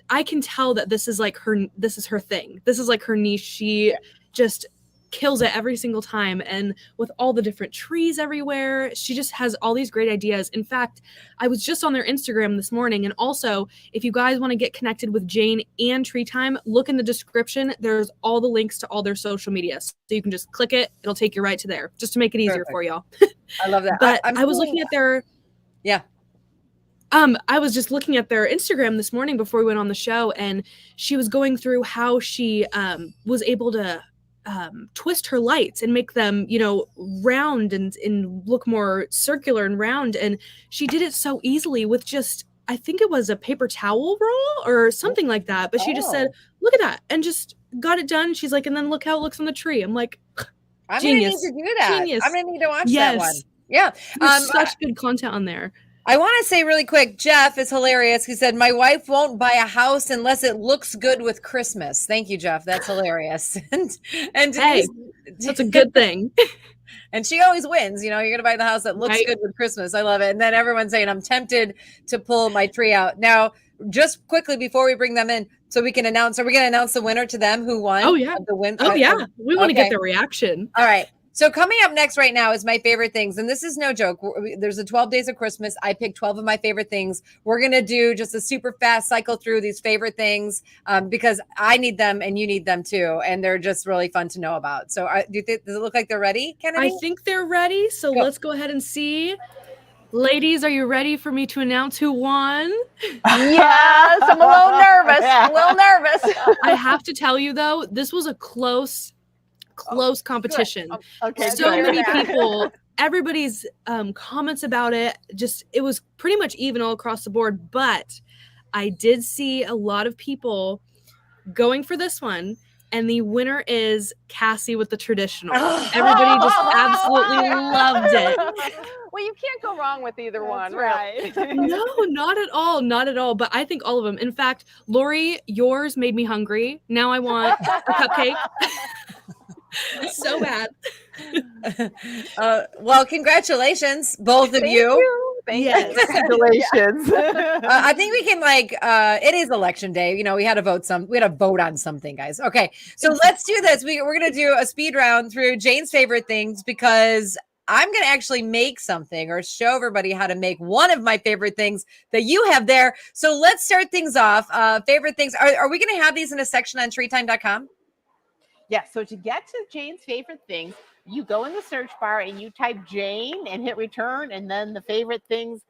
I can tell that this is her thing. This is like her niche. She just kills it every single time. And with all the different trees everywhere, she just has all these great ideas. In fact, I was just on their Instagram this morning. And also, if you guys want to get connected with Jane and TreeTime, look in the description. There's all the links to all their social media. So you can just click it. It'll take you right to there just to make it easier for y'all. I love that. But I was looking at their... Yeah. I was just looking at their Instagram this morning before we went on the show, and she was going through how she was able to twist her lights and make them, round and look more circular and round. And she did it so easily with just, I think it was a paper towel roll or something like that. But she just said, look at that, and just got it done. She's like, and then look how it looks on the tree. I'm like, I'm genius. gonna need to do that. Genius. I'm gonna need to watch that one. Yeah. There's such good content on there. I want to say really quick, Jeff is hilarious. He said, my wife won't buy a house unless it looks good with Christmas. Thank you, Jeff. That's hilarious. and hey, that's a good thing. And she always wins. You're going to buy the house that looks good with Christmas. I love it. And then everyone's saying, I'm tempted to pull my tree out. Now, just quickly before we bring them in, so we can announce, are we going to announce the winner to them who won? Oh, yeah. The win? Oh, yeah. We want to get their reaction. All right. So coming up next right now is my favorite things. And this is no joke. There's a 12 days of Christmas. I picked 12 of my favorite things. We're going to do just a super fast cycle through these favorite things because I need them and you need them too. And they're just really fun to know about. So do you think, does it look like they're ready, Kennedy? I think they're ready. So let's go ahead and see. Ladies, are you ready for me to announce who won? Yes, I'm a little nervous. I have to tell you though, this was a close competition. Okay, so many people, everybody's comments about it, it was pretty much even all across the board, but I did see a lot of people going for this one, and the winner is Cassie with the traditional. Everybody just absolutely loved it. Well, you can't go wrong with either one, right? No, not at all. But I think all of them. In fact, Lori, yours made me hungry. Now I want a cupcake. So bad. Well, congratulations, both of you. Thank you. Congratulations. I think we can it is election day. We had to vote on something, guys. Okay. So let's do this. We're going to do a speed round through Jane's favorite things because I'm going to actually make something or show everybody how to make one of my favorite things that you have there. So let's start things off. Favorite things. Are we going to have these in a section on TreeTime.com? Yeah, so to get to Jane's favorite things, you go in the search bar and you type Jane and hit return, and then the favorite things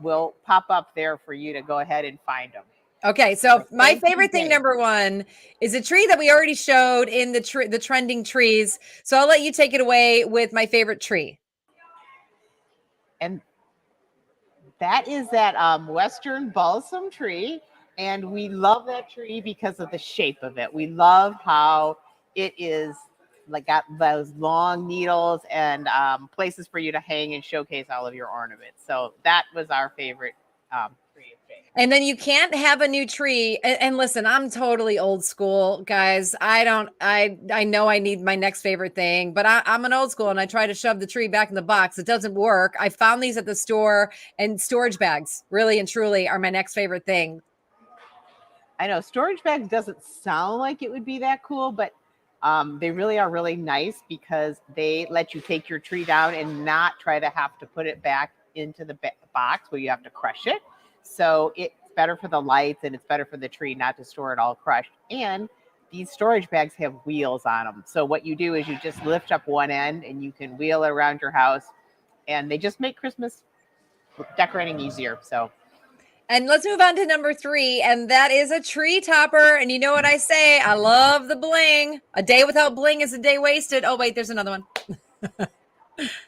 will pop up there for you to go ahead and find them. Okay, so my Thank you, favorite thing, Jane. number one, is a tree that we already showed in the trending trees. So I'll let you take it away with my favorite tree. And that is that Western balsam tree. And we love that tree because of the shape of it. We love how it is like got those long needles and places for you to hang and showcase all of your ornaments. So that was our favorite tree of Jane. And then you can't have a new tree. And listen, I'm totally old school, guys. I know I need my next favorite thing, but I'm an old school and I try to shove the tree back in the box. It doesn't work. I found these at the store, and storage bags really and truly are my next favorite thing. I know storage bags doesn't sound like it would be that cool, but they really are really nice because they let you take your tree down and not try to have to put it back into the box where you have to crush it. So it's better for the lights and it's better for the tree not to store it all crushed. And these storage bags have wheels on them. So what you do is you just lift up one end and you can wheel it around your house, and they just make Christmas decorating easier. So And let's move on to number 3, and that is a tree topper. And you know what I say? I love the bling. A day without bling is a day wasted. Oh, wait, there's another one.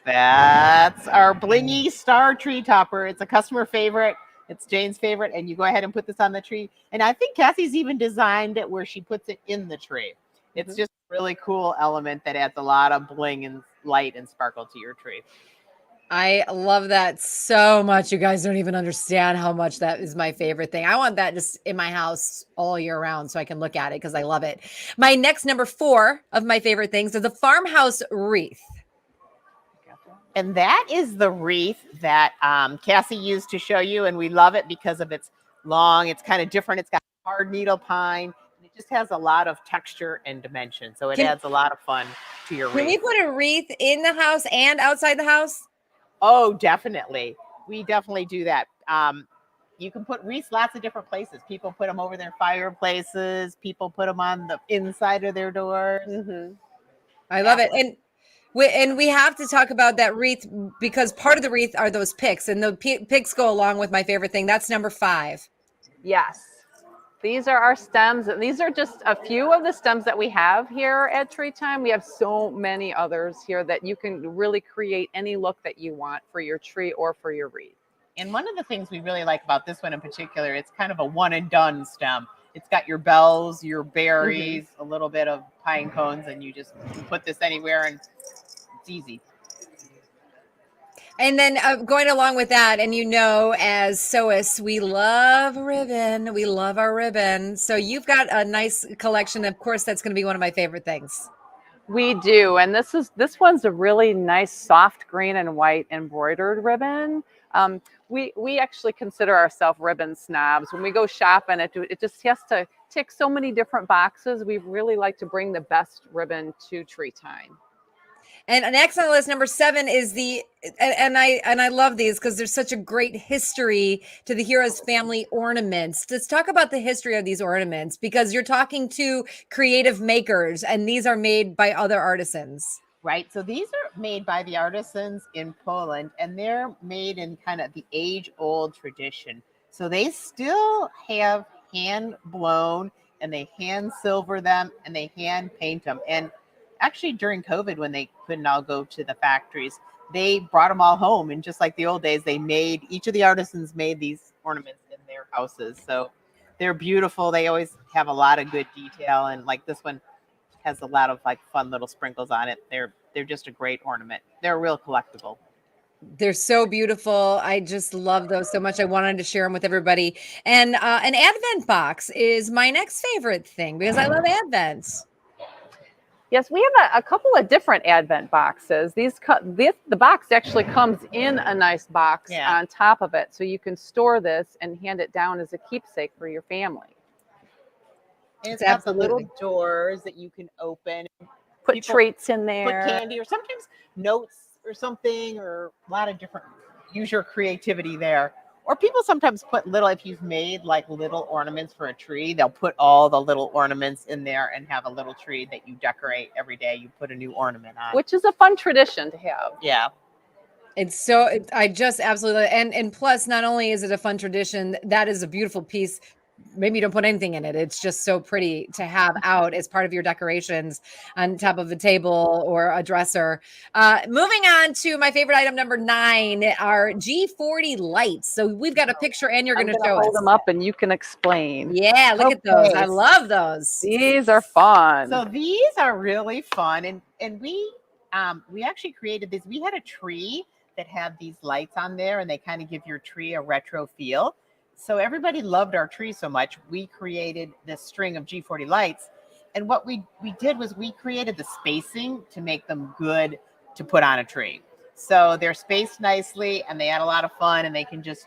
that's our blingy star tree topper. It's a customer favorite. It's Jane's favorite. And you go ahead and put this on the tree. And I think Cassie's even designed it where she puts it in the tree. It's just a really cool element that adds a lot of bling and light and sparkle to your tree. I love that so much. You guys don't even understand how much that is my favorite thing. I want that just in my house all year round so I can look at it because I love it. My next number 4 of my favorite things is the farmhouse wreath. And that is the wreath that Cassie used to show you. And we love it because of its long, it's kind of different. It's got hard needle pine. And it just has a lot of texture and dimension. So it adds a lot of fun to your wreath. Can we put a wreath in the house and outside the house? Oh, definitely. We definitely do that. You can put wreaths lots of different places. People put them over their fireplaces. People put them on the inside of their doors. Mm-hmm. I love it. And we have to talk about that wreath because part of the wreath are those picks, and the picks go along with my favorite thing. That's number 5. Yes. These are our stems, and these are just a few of the stems that we have here at TreeTime. We have so many others here that you can really create any look that you want for your tree or for your wreath. And one of the things we really like about this one in particular, it's kind of a one and done stem. It's got your bells, your berries, a little bit of pine cones, and you just put this anywhere and it's easy. And then going along with that, and as sewists, we love ribbon. We love our ribbon. So you've got a nice collection. Of course, that's going to be one of my favorite things. We do. And this one's a really nice soft green and white embroidered ribbon. We actually consider ourselves ribbon snobs. When we go shopping, it just has to tick so many different boxes. We really like to bring the best ribbon to TreeTime. And next on the list, number 7 is and I love these because there's such a great history to the Heroes family ornaments. Let's talk about the history of these ornaments because you're talking to creative makers and these are made by other artisans. Right. So these are made by the artisans in Poland, and they're made in kind of the age-old tradition. So they still have hand blown, and they hand silver them, and they hand paint them. And actually during COVID, when they couldn't all go to the factories, they brought them all home. And just like the old days, each of the artisans made these ornaments in their houses. So they're beautiful. They always have a lot of good detail. And like this one has a lot of like fun little sprinkles on it. They're just a great ornament. They're a real collectible. They're so beautiful. I just love those so much. I wanted to share them with everybody. And an Advent box is my next favorite thing because I love Advents. Yes, we have a couple of different Advent boxes. The box actually comes in a nice box on top of it, so you can store this and hand it down as a keepsake for your family. And it's got the little doors that you can open. Put treats in there. Put candy or sometimes notes or something, or a lot of different, use your creativity there. Or people sometimes put if you've made like little ornaments for a tree, they'll put all the little ornaments in there and have a little tree that you decorate every day. You put a new ornament on. Which is a fun tradition to have. Yeah. I just absolutely, and plus not only is it a fun tradition, that is a beautiful piece maybe you don't put anything in it. It's just so pretty to have out as part of your decorations on top of a table or a dresser. Moving on to my favorite item, number 9, our G40 lights. So we've got a picture and you're going to show hold us. them up and you can explain. Yeah, look at those. I Okay. love those. These are fun. So these are really fun, and we actually created this. We had a tree that had these lights on there, and they kind of give your tree a retro feel. So everybody loved our tree so much, we created this string of G40 lights. And what we did was we created the spacing to make them good to put on a tree. So they're spaced nicely, and they add a lot of fun, and they can just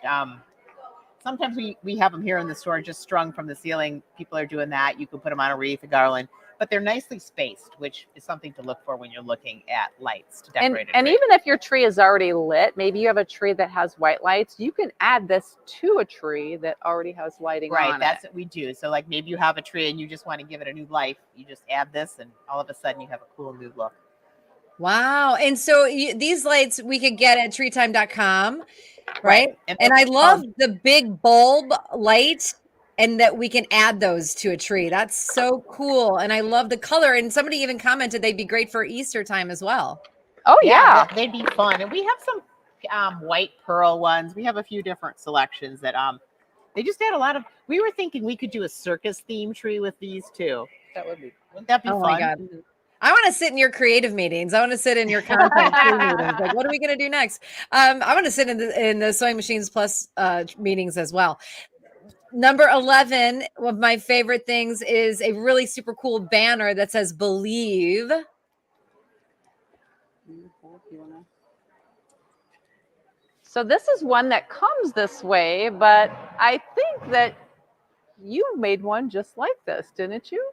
sometimes we have them here in the store just strung from the ceiling. People are doing that. You can put them on a wreath, a garland, but they're nicely spaced, which is something to look for when you're looking at lights to decorate And even if your tree is already lit, maybe you have a tree that has white lights, you can add this to a tree that already has lighting on right, it. that's what we do. So like maybe you have a tree and you just want to give it a new life. You just add this, and all of a sudden you have a cool new look. Wow. And so these lights we could get at TreeTime.com, right? And I love the big bulb light, and that we can add those to a tree. That's so cool. And I love the color. And somebody even commented they'd be great for Easter time as well. Oh, yeah. They'd be fun. And we have some white pearl ones. We have a few different selections that they just add a lot of. We were thinking we could do a circus theme tree with these too. Wouldn't that be fun? My God. I want to sit in your creative meetings. I want to sit in your content meetings. Like, what are we going to do next? I want to sit in the Sewing Machines Plus meetings as well. Number 11 of my favorite things is a really super cool banner that says "Believe." So this is one that comes this way, but I think that you made one just like this, didn't you?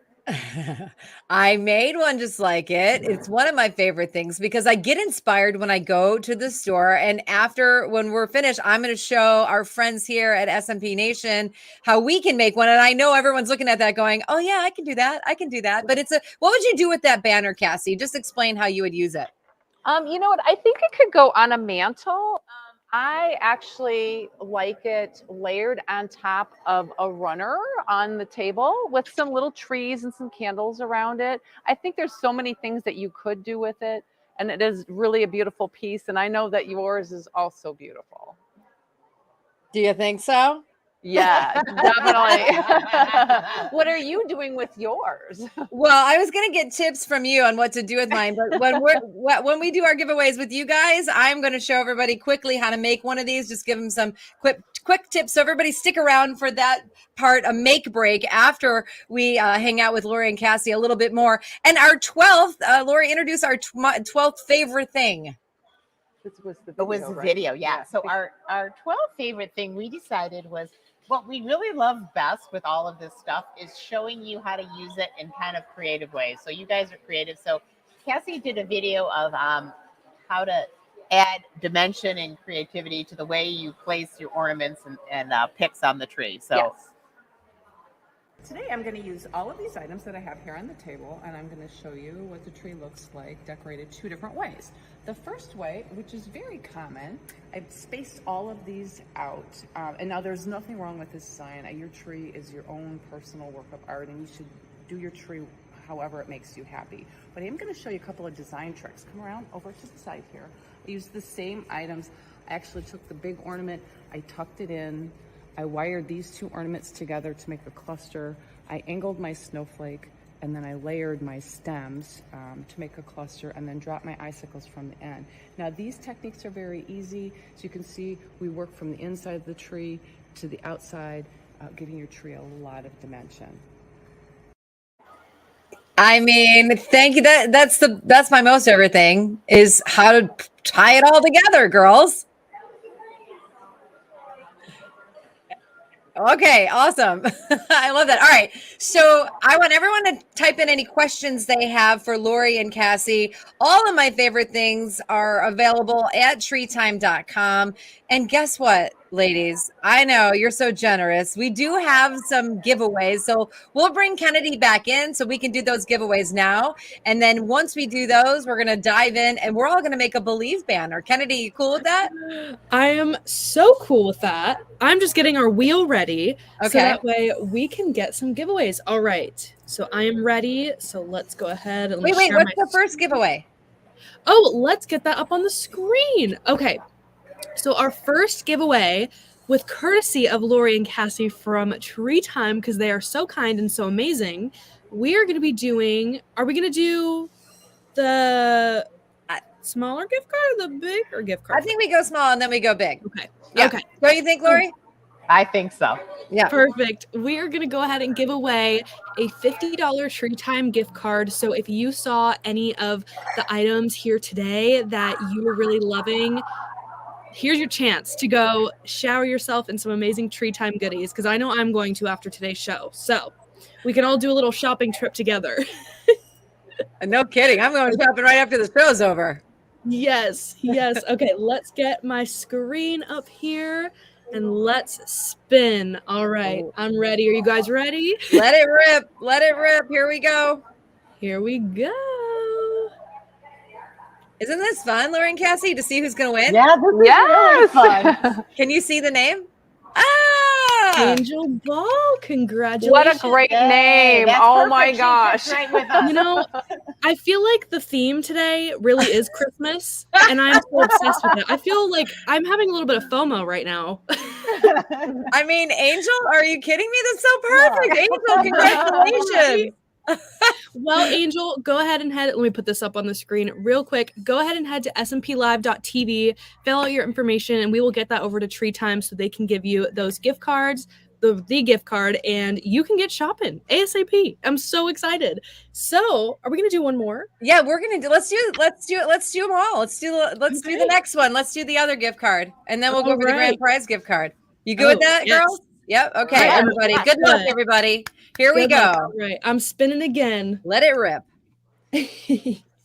I made one just like it. It's one of my favorite things because I get inspired when I go to the store, and after when we're finished, I'm going to show our friends here at SMP Nation how we can make one. And I know everyone's looking at that going, "Oh yeah, I can do that. I can do that." But what would you do with that banner, Cassie? Just explain how you would use it. You know what? I think it could go on a mantle. I actually like it layered on top of a runner on the table with some little trees and some candles around it. I think there's so many things that you could do with it, and it is really a beautiful piece. And I know that yours is also beautiful. Do you think so? Yeah, definitely. What are you doing with yours? Well, I was going to get tips from you on what to do with mine, but when we do our giveaways with you guys, I'm going to show everybody quickly how to make one of these. Just give them some quick tips. So everybody stick around for that part, a make break, after we hang out with Lori and Cassie a little bit more. And our 12th, Lori, introduce our 12th favorite thing. It was the video, yeah. So our 12th favorite thing we decided was what we really love best with all of this stuff is showing you how to use it in kind of creative ways. So you guys are creative. So Cassie did a video of how to add dimension and creativity to the way you place your ornaments and picks on the tree. So. Yes. Today I'm going to use all of these items that I have here on the table, and I'm going to show you what the tree looks like decorated 2 different ways. The first way, which is very common, I've spaced all of these out, and now there's nothing wrong with this sign. Your tree is your own personal work of art, and you should do your tree however it makes you happy. But I'm going to show you a couple of design tricks. Come around over to the side here. I used the same items. I actually took the big ornament, I tucked it in, I wired these 2 ornaments together to make a cluster. I angled my snowflake, and then I layered my stems to make a cluster, and then dropped my icicles from the end. Now these techniques are very easy. So you can see we work from the inside of the tree to the outside, giving your tree a lot of dimension. I mean, thank you. That's my most favorite thing is how to tie it all together, girls. Okay, awesome. I love that. All right. So I want everyone to type in any questions they have for Lori and Cassie. All of my favorite things are available at TreeTime.com. And guess what? ladies, I know you're so generous. We do have some giveaways. So we'll bring Kennedy back in so we can do those giveaways now. And then once we do those, we're going to dive in and we're all going to make a Believe banner. Kennedy, you cool with that? I am so cool with that. I'm just getting our wheel ready so Okay. that way we can get some giveaways. All right. So I am ready. So let's go ahead and Wait, share what's my the first giveaway? Oh, let's get that up on the screen. Okay. So our first giveaway, with courtesy of Lori and Cassie from TreeTime, because they are so kind and so amazing, we are going to be doing, are we going to do the smaller gift card or the bigger gift card? I think we go small and then we go big. Okay. Yeah. Okay. Don't you think, Lori? I think so. Yeah. Perfect. We are going to go ahead and give away a $50 TreeTime gift card. So if you saw any of the items here today that you were really loving, here's your chance to go shower yourself in some amazing TreeTime goodies, because I know I'm going to after today's show. So we can all do a little shopping trip together. No kidding. I'm going shopping right after the show's over. Yes. Okay, let's get my screen up here and let's spin. All right, I'm ready. Are you guys ready? Let it rip. Let it rip. Here we go. Here we go. Isn't this fun, Lori and Cassie, to see who's going to win? Yeah, this is really fun. Can you see the name? Ah! Angel Ball, congratulations. What a great name. That's Oh perfect. my She gosh. fits right with us. You know, I feel like the theme today really is Christmas, and I'm so obsessed with it. I feel like I'm having a little bit of FOMO right now. I mean, Angel, are you kidding me? That's so perfect. Angel, congratulations. Well, Angel, go ahead and head. Let me put this up on the screen real quick. Go ahead and head to SMPlive.tv, fill out your information, and we will get that over to TreeTime so they can give you those gift cards, the gift card, and you can get shopping ASAP. I'm so excited. So, are we gonna do one more? Yeah, we're gonna do. Let's do them all. Let's do the next one. Let's do the other gift card, and then we'll go over the grand prize gift card. You good with that, yes. girls? Yep. Okay, Yeah, everybody. Good luck, everybody. Here we Good go. luck. All right, I'm spinning again. Let it rip.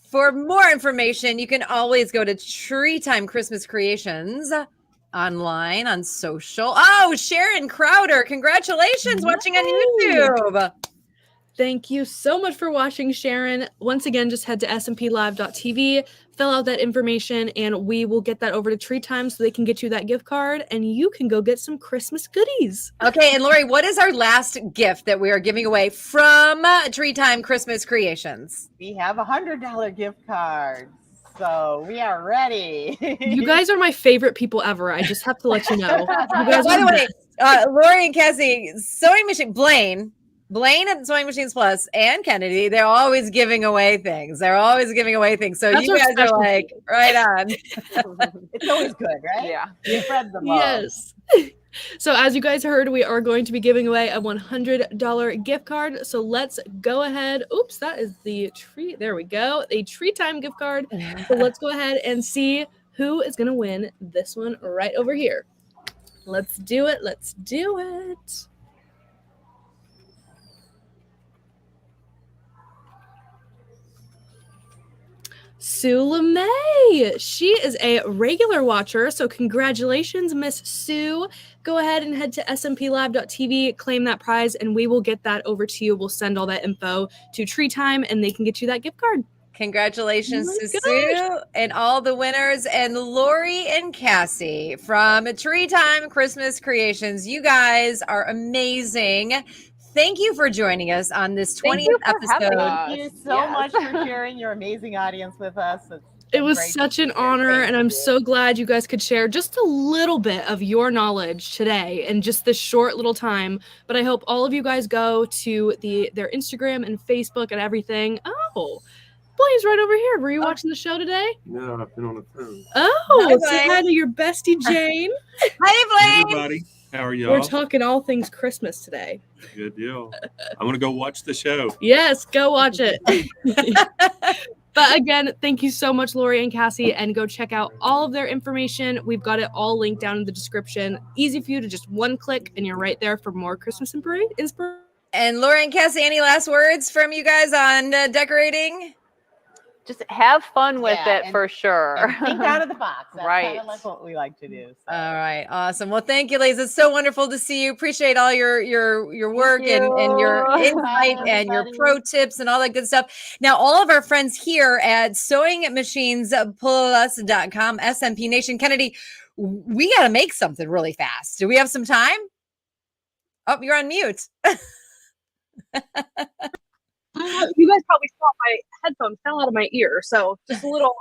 For more information, you can always go to TreeTime Christmas Creations online on social. Oh, Sharon Crowder, congratulations, watching on YouTube. Thank you so much for watching, Sharon. Once again, just head to smplive.tv, fill out that information, and we will get that over to TreeTime so they can get you that gift card, and you can go get some Christmas goodies. Okay, and Lori, what is our last gift that we are giving away from TreeTime Christmas Creations? We have $100 gift cards. So we are ready. You guys are my favorite people ever. I just have to let you know. You guys By are the way, best. Lori and Cassie, Sewing Machine, Blaine at Sewing Machines Plus and Kennedy, they're always giving away things. So That's you our guys are specialty. like right on. It's always good, right? Yeah. You spread the love. Yes. So as you guys heard, we are going to be giving away a $100 gift card. So let's go ahead. Oops, that is the tree. There we go. A TreeTime gift card. So let's go ahead and see who is going to win this one right over here. Let's do it. Let's do it. Sue LeMay. She is a regular watcher, so congratulations, Miss Sue. Go ahead and head to smplive.tv, claim that prize, and we will get that over to you. We'll send all that info to TreeTime, and they can get you that gift card. Congratulations Oh to my Sue and all the winners, and Lori and Cassie from TreeTime Christmas Creations. You guys are amazing. Thank you for joining us on this 20th episode. Thank you so much for sharing your amazing audience with us. It was such an honor, and I'm so glad you guys could share just a little bit of your knowledge today in just this short little time. But I hope all of you guys go to their Instagram and Facebook and everything. Oh, Blaine's right over here. Were you watching the show today? No, I've been on the phone. Oh, Hi, say hi to your bestie Jane. Hi, Hey, Blaine. everybody. How are y'all? We're talking all things Christmas today. Good deal. I'm going to go watch the show. Yes, go watch it. But again, thank you so much, Lori and Cassie, and go check out all of their information. We've got it all linked down in the description. Easy for you to just one click, and you're right there for more Christmas inspiration. And Lori and Cassie, any last words from you guys on decorating? just have fun with Yeah, it for sure. And think out of the box. That's kind Right. of like what we like to do. So. All right, awesome. Well, thank you, ladies. It's so wonderful to see you. Appreciate all your work and your insight and your pro tips and all that good stuff. Now, all of our friends here at SewingMachinesPlus.com, SMP Nation, Kennedy, we got to make something really fast. Do we have some time? Oh, you're on mute. You guys probably saw my headphone fell out of my ear, so just a little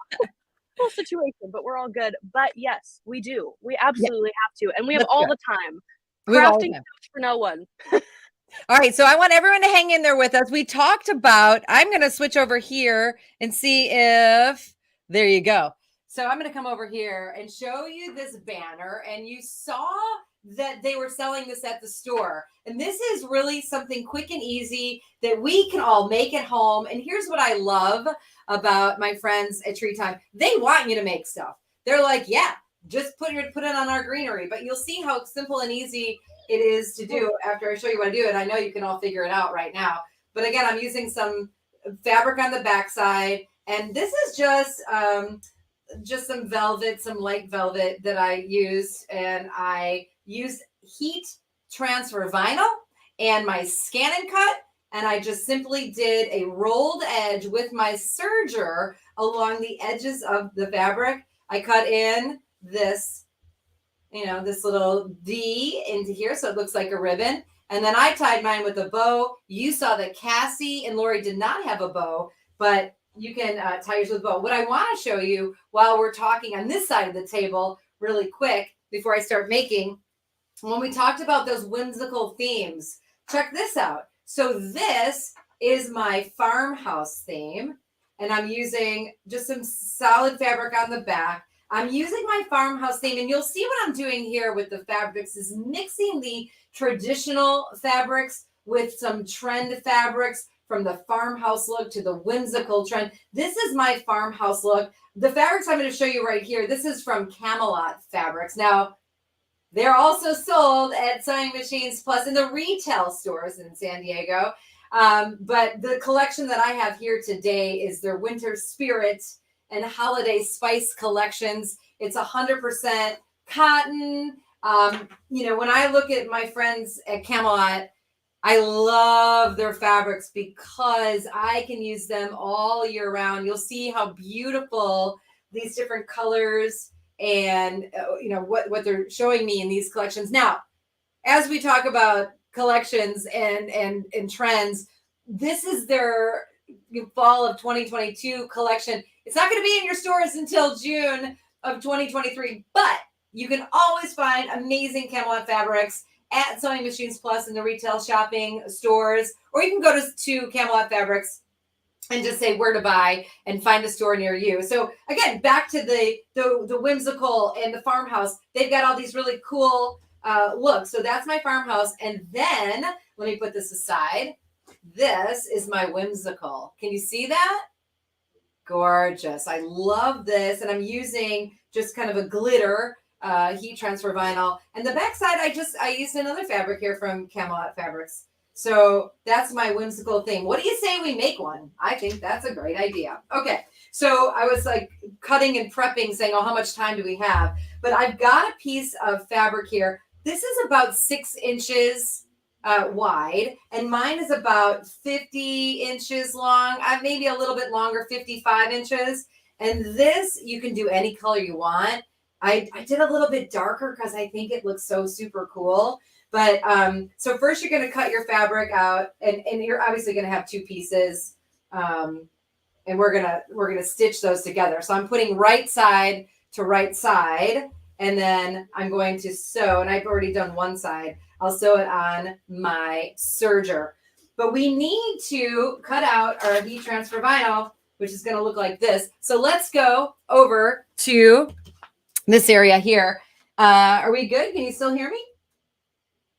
situation, but we're all good. But yes, we do. We absolutely have to, and we have Let's all go. the time. We have all the Crafting time. for no one. All right, so I want everyone to hang in there with us. We talked about, I'm going to switch over here and see if, there you go. So I'm going to come over here and show you this banner, and you saw that they were selling this at the store. And this is really something quick and easy that we can all make at home. And here's what I love about my friends at TreeTime. They want you to make stuff. They're like, yeah, just put it on our greenery. But you'll see how simple and easy it is to do after I show you what I do. And I know you can all figure it out right now. But again, I'm using some fabric on the backside. And this is just some velvet, some light velvet that I used. And I used heat transfer vinyl and my scan and cut. And I just simply did a rolled edge with my serger along the edges of the fabric. I cut in this, this little D into here, so it looks like a ribbon. And then I tied mine with a bow. You saw that Cassie and Lori did not have a bow, but you can tie yours with a bow. What I want to show you while we're talking on this side of the table really quick before I start making, when we talked about those whimsical themes, check this out. So this is my farmhouse theme, and I'm using just some solid fabric on the back. I'm using my farmhouse theme, and you'll see what I'm doing here with the fabrics is mixing the traditional fabrics with some trend fabrics from the farmhouse look to the whimsical trend. This is my farmhouse look. The fabrics I'm going to show you right here, this is from Camelot Fabrics. Now, they're also sold at Sewing Machines Plus in the retail stores in San Diego. But the collection that I have here today is their Winter Spirit and Holiday Spice collections. It's 100% cotton. When I look at my friends at Camelot, I love their fabrics because I can use them all year round. You'll see how beautiful these different colors and what they're showing me in these collections. Now, as we talk about collections and trends, this is their fall of 2022 collection. It's not going to be in your stores until June of 2023, but you can always find amazing Camelot fabrics at Sewing Machines Plus in the retail shopping stores, or you can go to Camelot Fabrics and just say where to buy and find a store near you. So again, back to the whimsical and the farmhouse, they've got all these really cool looks. So that's my farmhouse. And then let me put this aside. This is my whimsical. Can you see that? Gorgeous. I love this. And I'm using just kind of a glitter heat transfer vinyl. And the backside, I used another fabric here from Camelot Fabrics. So that's my whimsical thing. What do you say we make one? I think that's a great idea. Okay. So I was like cutting and prepping saying, how much time do we have? But I've got a piece of fabric here. This is about 6 inches wide, and mine is about 50 inches long. Maybe a little bit longer, 55 inches. And this, you can do any color you want. I did a little bit darker because I think it looks so super cool. But so first you're going to cut your fabric out, and you're obviously going to have 2 pieces, and we're gonna stitch those together. So I'm putting right side to right side, and then I'm going to sew, and I've already done one side. I'll sew it on my serger. But we need to cut out our heat transfer vinyl, which is going to look like this. So let's go over to this area here. Are we good? Can you still hear me?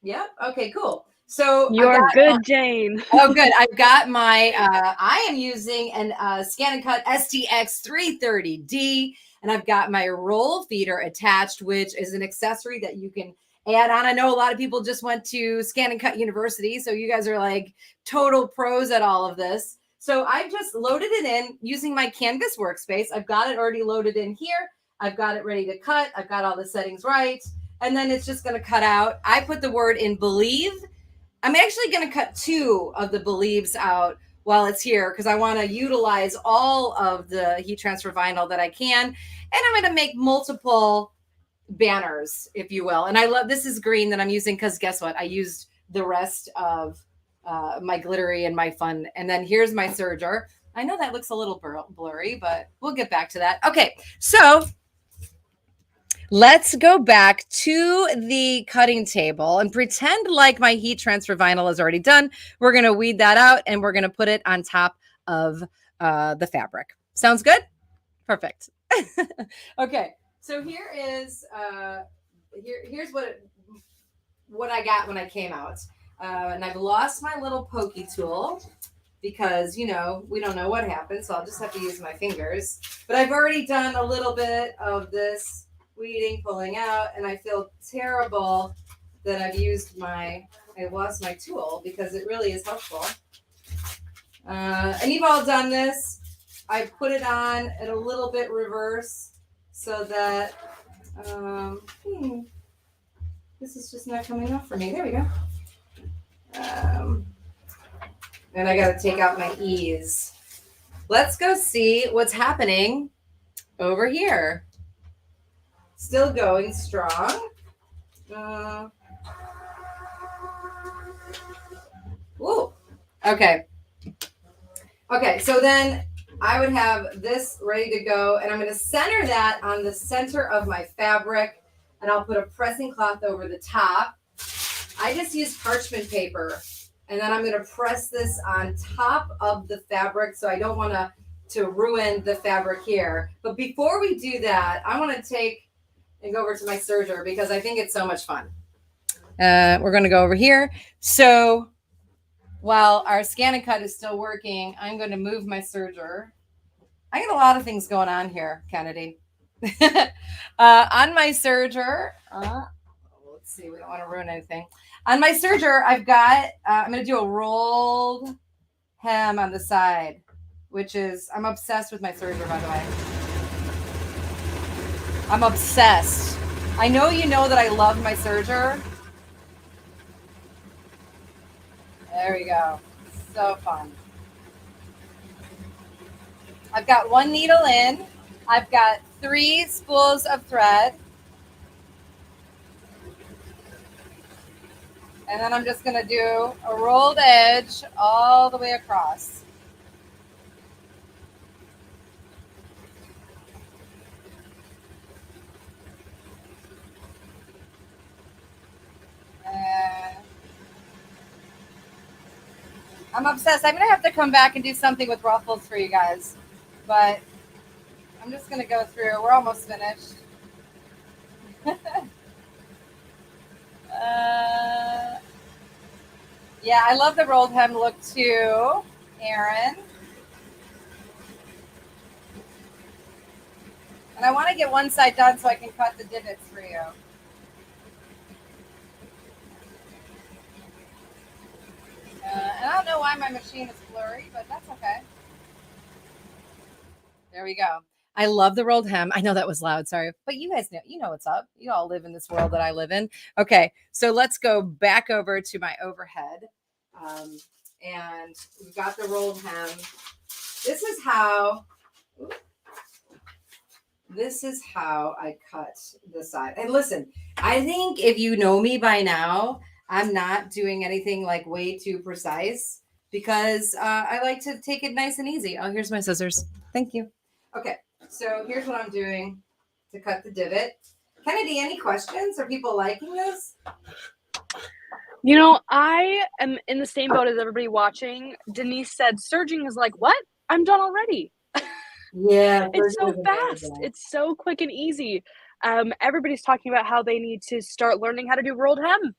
Yep. Okay, cool. So You're good, Jane. Oh, good. I've got my, I am using an Scan and Cut STX 330D, and I've got my roll feeder attached, which is an accessory that you can add on. I know a lot of people just went to Scan and Cut University, so you guys are like total pros at all of this. So I've just loaded it in using my Canvas workspace. I've got it already loaded in here. I've got it ready to cut. I've got all the settings right. And then it's just going to cut out. I put the word in believe. I'm actually going to cut 2 of the believes out while it's here because I want to utilize all of the heat transfer vinyl that I can. And I'm going to make multiple banners, if you will. And I love, this is green that I'm using because guess what? I used the rest of my glittery and my fun. And then here's my serger. I know that looks a little blurry, but we'll get back to that. Okay, so let's go back to the cutting table and pretend like my heat transfer vinyl is already done. We're going to weed that out and we're going to put it on top of the fabric. Sounds good? Perfect. Okay, so here is here's what I got when I came out. And I've lost my little pokey tool because, you know, we don't know what happened. So I'll just have to use my fingers. But I've already done a little bit of this weeding, pulling out, and I feel terrible that I lost my tool because it really is helpful. And you've all done this. I put it on at a little bit reverse so that, this is just not coming off for me. There we go. And I got to take out my ease. Let's go see what's happening over here. Still going strong. Ooh. Okay. Okay, so then I would have this ready to go, and I'm going to center that on the center of my fabric, and I'll put a pressing cloth over the top. I just use parchment paper, and then I'm going to press this on top of the fabric, so I don't want to ruin the fabric here. But before we do that, I want to take and go over to my serger because I think it's so much fun. We're going to go over here. So while our scan and cut is still working, I'm going to move my serger. I got a lot of things going on here, Kennedy. On my serger, let's see, we don't want to ruin anything. On my serger, I've got, I'm going to do a rolled hem on the side, which is, I'm obsessed with my serger, by the way. I'm obsessed. I know you know that I love my serger. There we go. So fun. I've got 1 needle in. I've got 3 spools of thread. And then I'm just going to do a rolled edge all the way across. I'm obsessed. I'm going to have to come back and do something with ruffles for you guys. But I'm just going to go through. We're almost finished. Yeah, I love the rolled hem look too, Erin. And I want to get one side done so I can cut the divots for you. And I don't know why my machine is blurry, but that's okay. There we go. I love the rolled hem. I know that was loud, sorry. But you guys know, you know what's up. You all live in this world that I live in. Okay, so let's go back over to my overhead. And we've got the rolled hem. This is how I cut the side. And listen, I think if you know me by now, I'm not doing anything like way too precise because I like to take it nice and easy. Oh, here's my scissors. Thank you. Okay, so here's what I'm doing to cut the divot. Kennedy, any questions? Are people liking this? You know, I am in the same boat as everybody watching. Denise said, surging is like, what? I'm done already. Yeah. It's so fast. It's so quick and easy. Everybody's talking about how they need to start learning how to do rolled hem.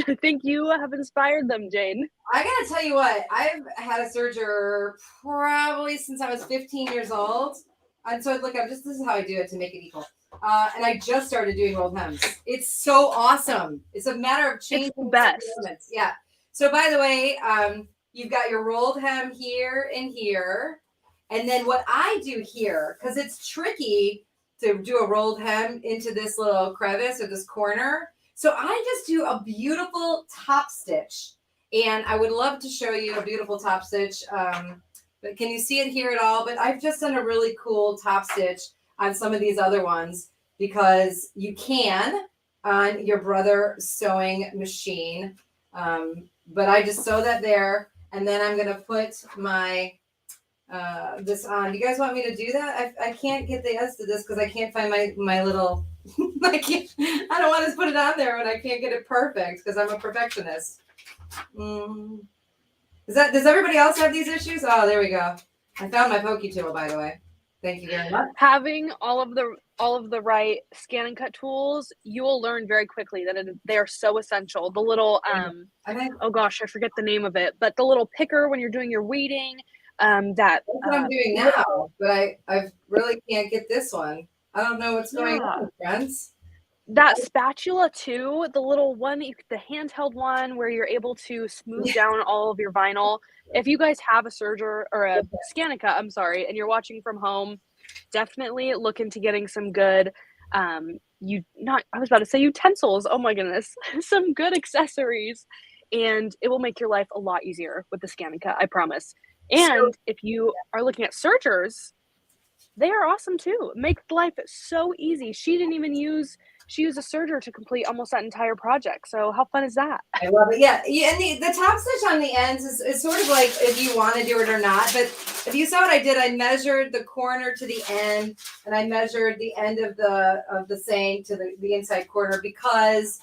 I think you have inspired them, Jane. I gotta tell you what, I've had a serger probably since I was 15 years old. And so look, this is how I do it to make it equal. And I just started doing rolled hems. It's so awesome. It's a matter of changing the best. Yeah. So by the way, you've got your rolled hem here and here. And then what I do here, because it's tricky to do a rolled hem into this little crevice or this corner. So I just do a beautiful top stitch. And I would love to show you a beautiful top stitch. But can you see it here at all? But I've just done a really cool top stitch on some of these other ones because you can on your Brother sewing machine. But I just sew that there. And then I'm going to put my this on. Do you guys want me to do that? I can't get the S to this because I can't find my little I don't want to put it on there when I can't get it perfect because I'm a perfectionist. Does everybody else have these issues? Oh, there we go. I found my pokey tool, by the way. Thank you very much. Having all of the right scan and cut tools, you will learn very quickly that they are so essential. The little oh gosh, I forget the name of it, but the little picker when you're doing your weeding. That's what I'm doing now, but I really can't get this one. I don't know what's going on, friends. That spatula too, the little one, the handheld one where you're able to smooth down all of your vinyl. If you guys have a serger or a scan and cut, I'm sorry, and you're watching from home, definitely look into getting some good I was about to say utensils. Oh my goodness. Some good accessories, and it will make your life a lot easier with the scan and cut, I promise. And if you are looking at sergers, they are awesome too. Make life so easy. She used a serger to complete almost that entire project. So how fun is that? I love it. Yeah. And the top stitch on the ends is sort of like if you want to do it or not. But if you saw what I did, I measured the corner to the end, and I measured the end of the saying to the inside corner because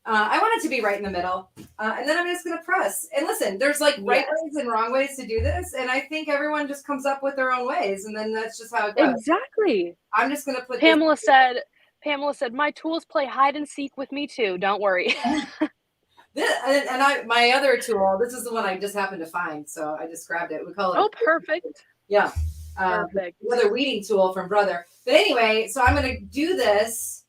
I want it to be right in the middle. And then I'm just going to press. And listen, there's like right ways and wrong ways to do this. And I think everyone just comes up with their own ways. And then that's just how it goes. Exactly. I'm just going to put Pamela said, my tools play hide and seek with me too. Don't worry. My other tool, this is the one I just happened to find. So I just grabbed it. We call it. Oh, perfect. Yeah. Perfect. Another weeding tool from Brother. But anyway, so I'm going to do this,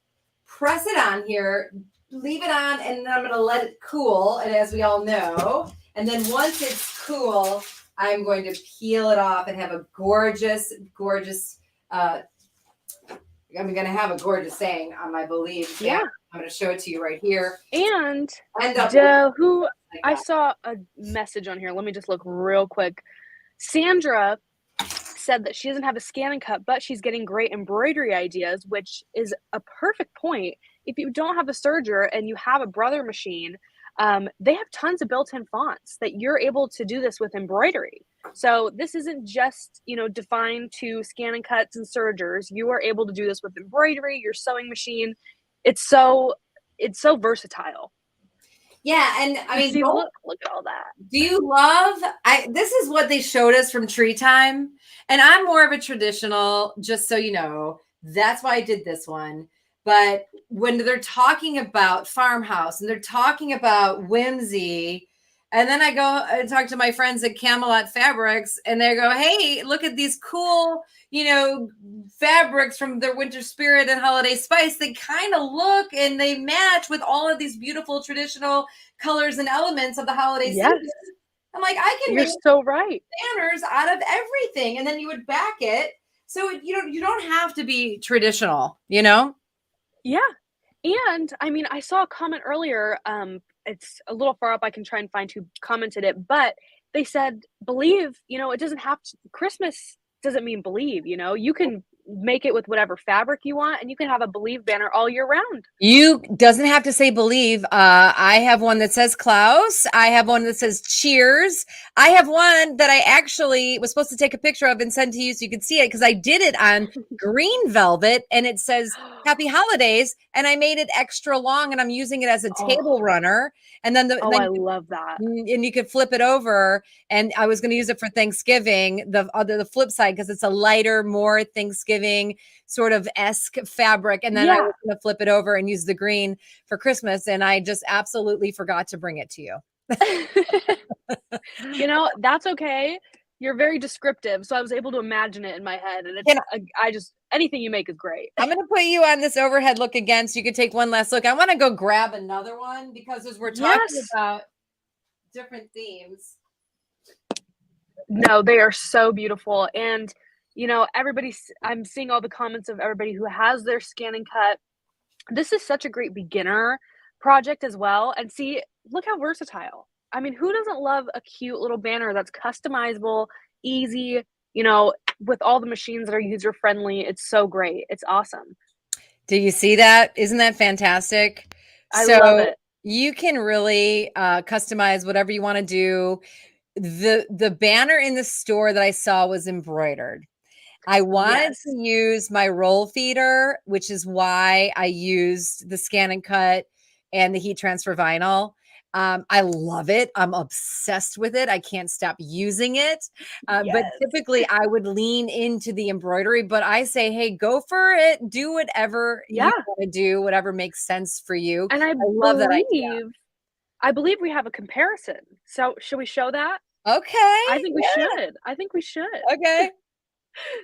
press it on here, leave it on, and then I'm going to let it cool. And as we all know, and then once it's cool, I'm going to peel it off and have a gorgeous, I'm going to have a gorgeous saying on my believe. Yeah. I'm going to show it to you right here. And I saw a message on here. Let me just look real quick. Sandra said that she doesn't have a scan and cut, but she's getting great embroidery ideas, which is a perfect point. If you don't have a serger and you have a Brother machine, they have tons of built-in fonts that you're able to do this with embroidery. So this isn't just, defined to scan and cuts and sergers. You are able to do this with embroidery, your sewing machine. It's so versatile. Yeah, and I mean, look at all that. Do you love? This is what they showed us from TreeTime, and I'm more of a traditional. Just so you know, that's why I did this one. But when they're talking about farmhouse and they're talking about whimsy, and then I go and talk to my friends at Camelot Fabrics, and they go, "Hey, look at these cool, fabrics from their Winter Spirit and Holiday Spice. They kind of look and they match with all of these beautiful traditional colors and elements of the holiday season." I'm like, You're so right. Banners out of everything, and then you would back it, so you don't have to be traditional, Yeah, and I mean, I saw a comment earlier. It's a little far up. I can try and find who commented it, but they said, believe, it doesn't have to, Christmas doesn't mean believe, you can make it with whatever fabric you want, and you can have a believe banner all year round. You doesn't have to say believe. I have one that says Klaus. I have one that says cheers. I have one that I actually was supposed to take a picture of and send to you so you could see it, because I did it on green velvet and it says happy holidays, and I made it extra long and I'm using it as a table runner. And then I love that. And you could flip it over, and I was going to use it for Thanksgiving, the flip side, because it's a lighter, more Thanksgiving sort of esque fabric. And then I was going to flip it over and use the green for Christmas. And I just absolutely forgot to bring it to you. That's okay. You're very descriptive. So I was able to imagine it in my head. And anything you make is great. I'm going to put you on this overhead look again so you can take one last look. I want to go grab another one, because as we're talking about different themes, No, they are so beautiful. And, I'm seeing all the comments of everybody who has their scan and cut. This is such a great beginner project as well. And see, look how versatile. I mean, who doesn't love a cute little banner that's customizable, easy, with all the machines that are user friendly? It's so great. It's awesome. Do you see that? Isn't that fantastic? I love So it. you can really customize whatever you want to do. The banner in the store that I saw was embroidered. I wanted Yes. to use my roll feeder, which is why I used the scan and cut and the heat transfer vinyl. I love it. I'm obsessed with it. I can't stop using it. But Yes. typically I would lean into the embroidery, but I say, hey, go for it. Do whatever Yeah. you want to do, whatever makes sense for you. And I love that idea. believe we have a comparison. So should we show that? Okay. I think we should. I think we should. Okay.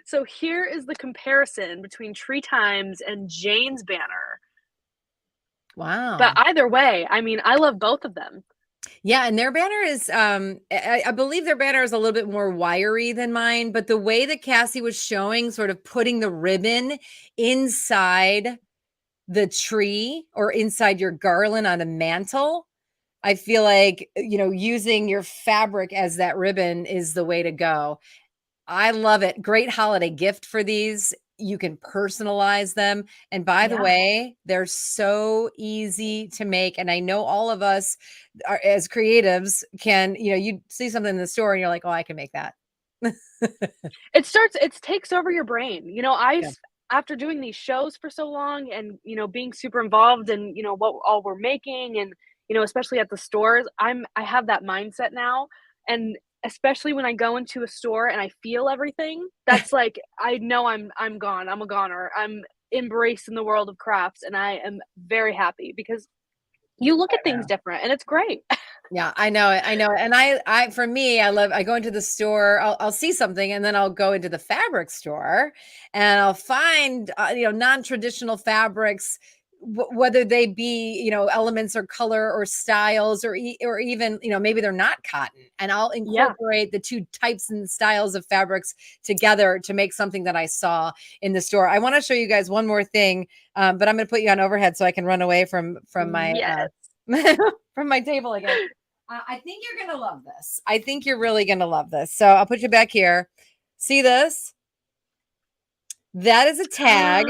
So here is the comparison between TreeTime's and Jane's banner. Wow. But either way, I mean, I love both of them. Yeah, and their banner is I believe their banner is a little bit more wiry than mine, but the way that Cassie was showing sort of putting the ribbon inside the tree or inside your garland on a mantle, I feel like, using your fabric as that ribbon is the way to go. I love it. Great holiday gift for these. You can personalize them. And by the way, they're so easy to make. And I know all of us are, as creatives can, you see something in the store and you're like, oh, I can make that. It takes over your brain. After doing these shows for so long and, being super involved in, what all we're making and, especially at the stores, I have that mindset now. And especially when I go into a store and I feel everything, that's like, I know I'm gone. I'm a goner. I'm embraced in the world of crafts, and I am very happy because you look at things different and it's great. Yeah, I know it. I know it. And for me, I go into the store, I'll see something and then I'll go into the fabric store and I'll find, non-traditional fabrics, whether they be, elements or color or styles or even, maybe they're not cotton, and I'll incorporate the two types and styles of fabrics together to make something that I saw in the store. I want to show you guys one more thing, but I'm going to put you on overhead so I can run away from my, from my table again. I think you're going to love this. I think you're really going to love this. So I'll put you back here. See this? That is a tag.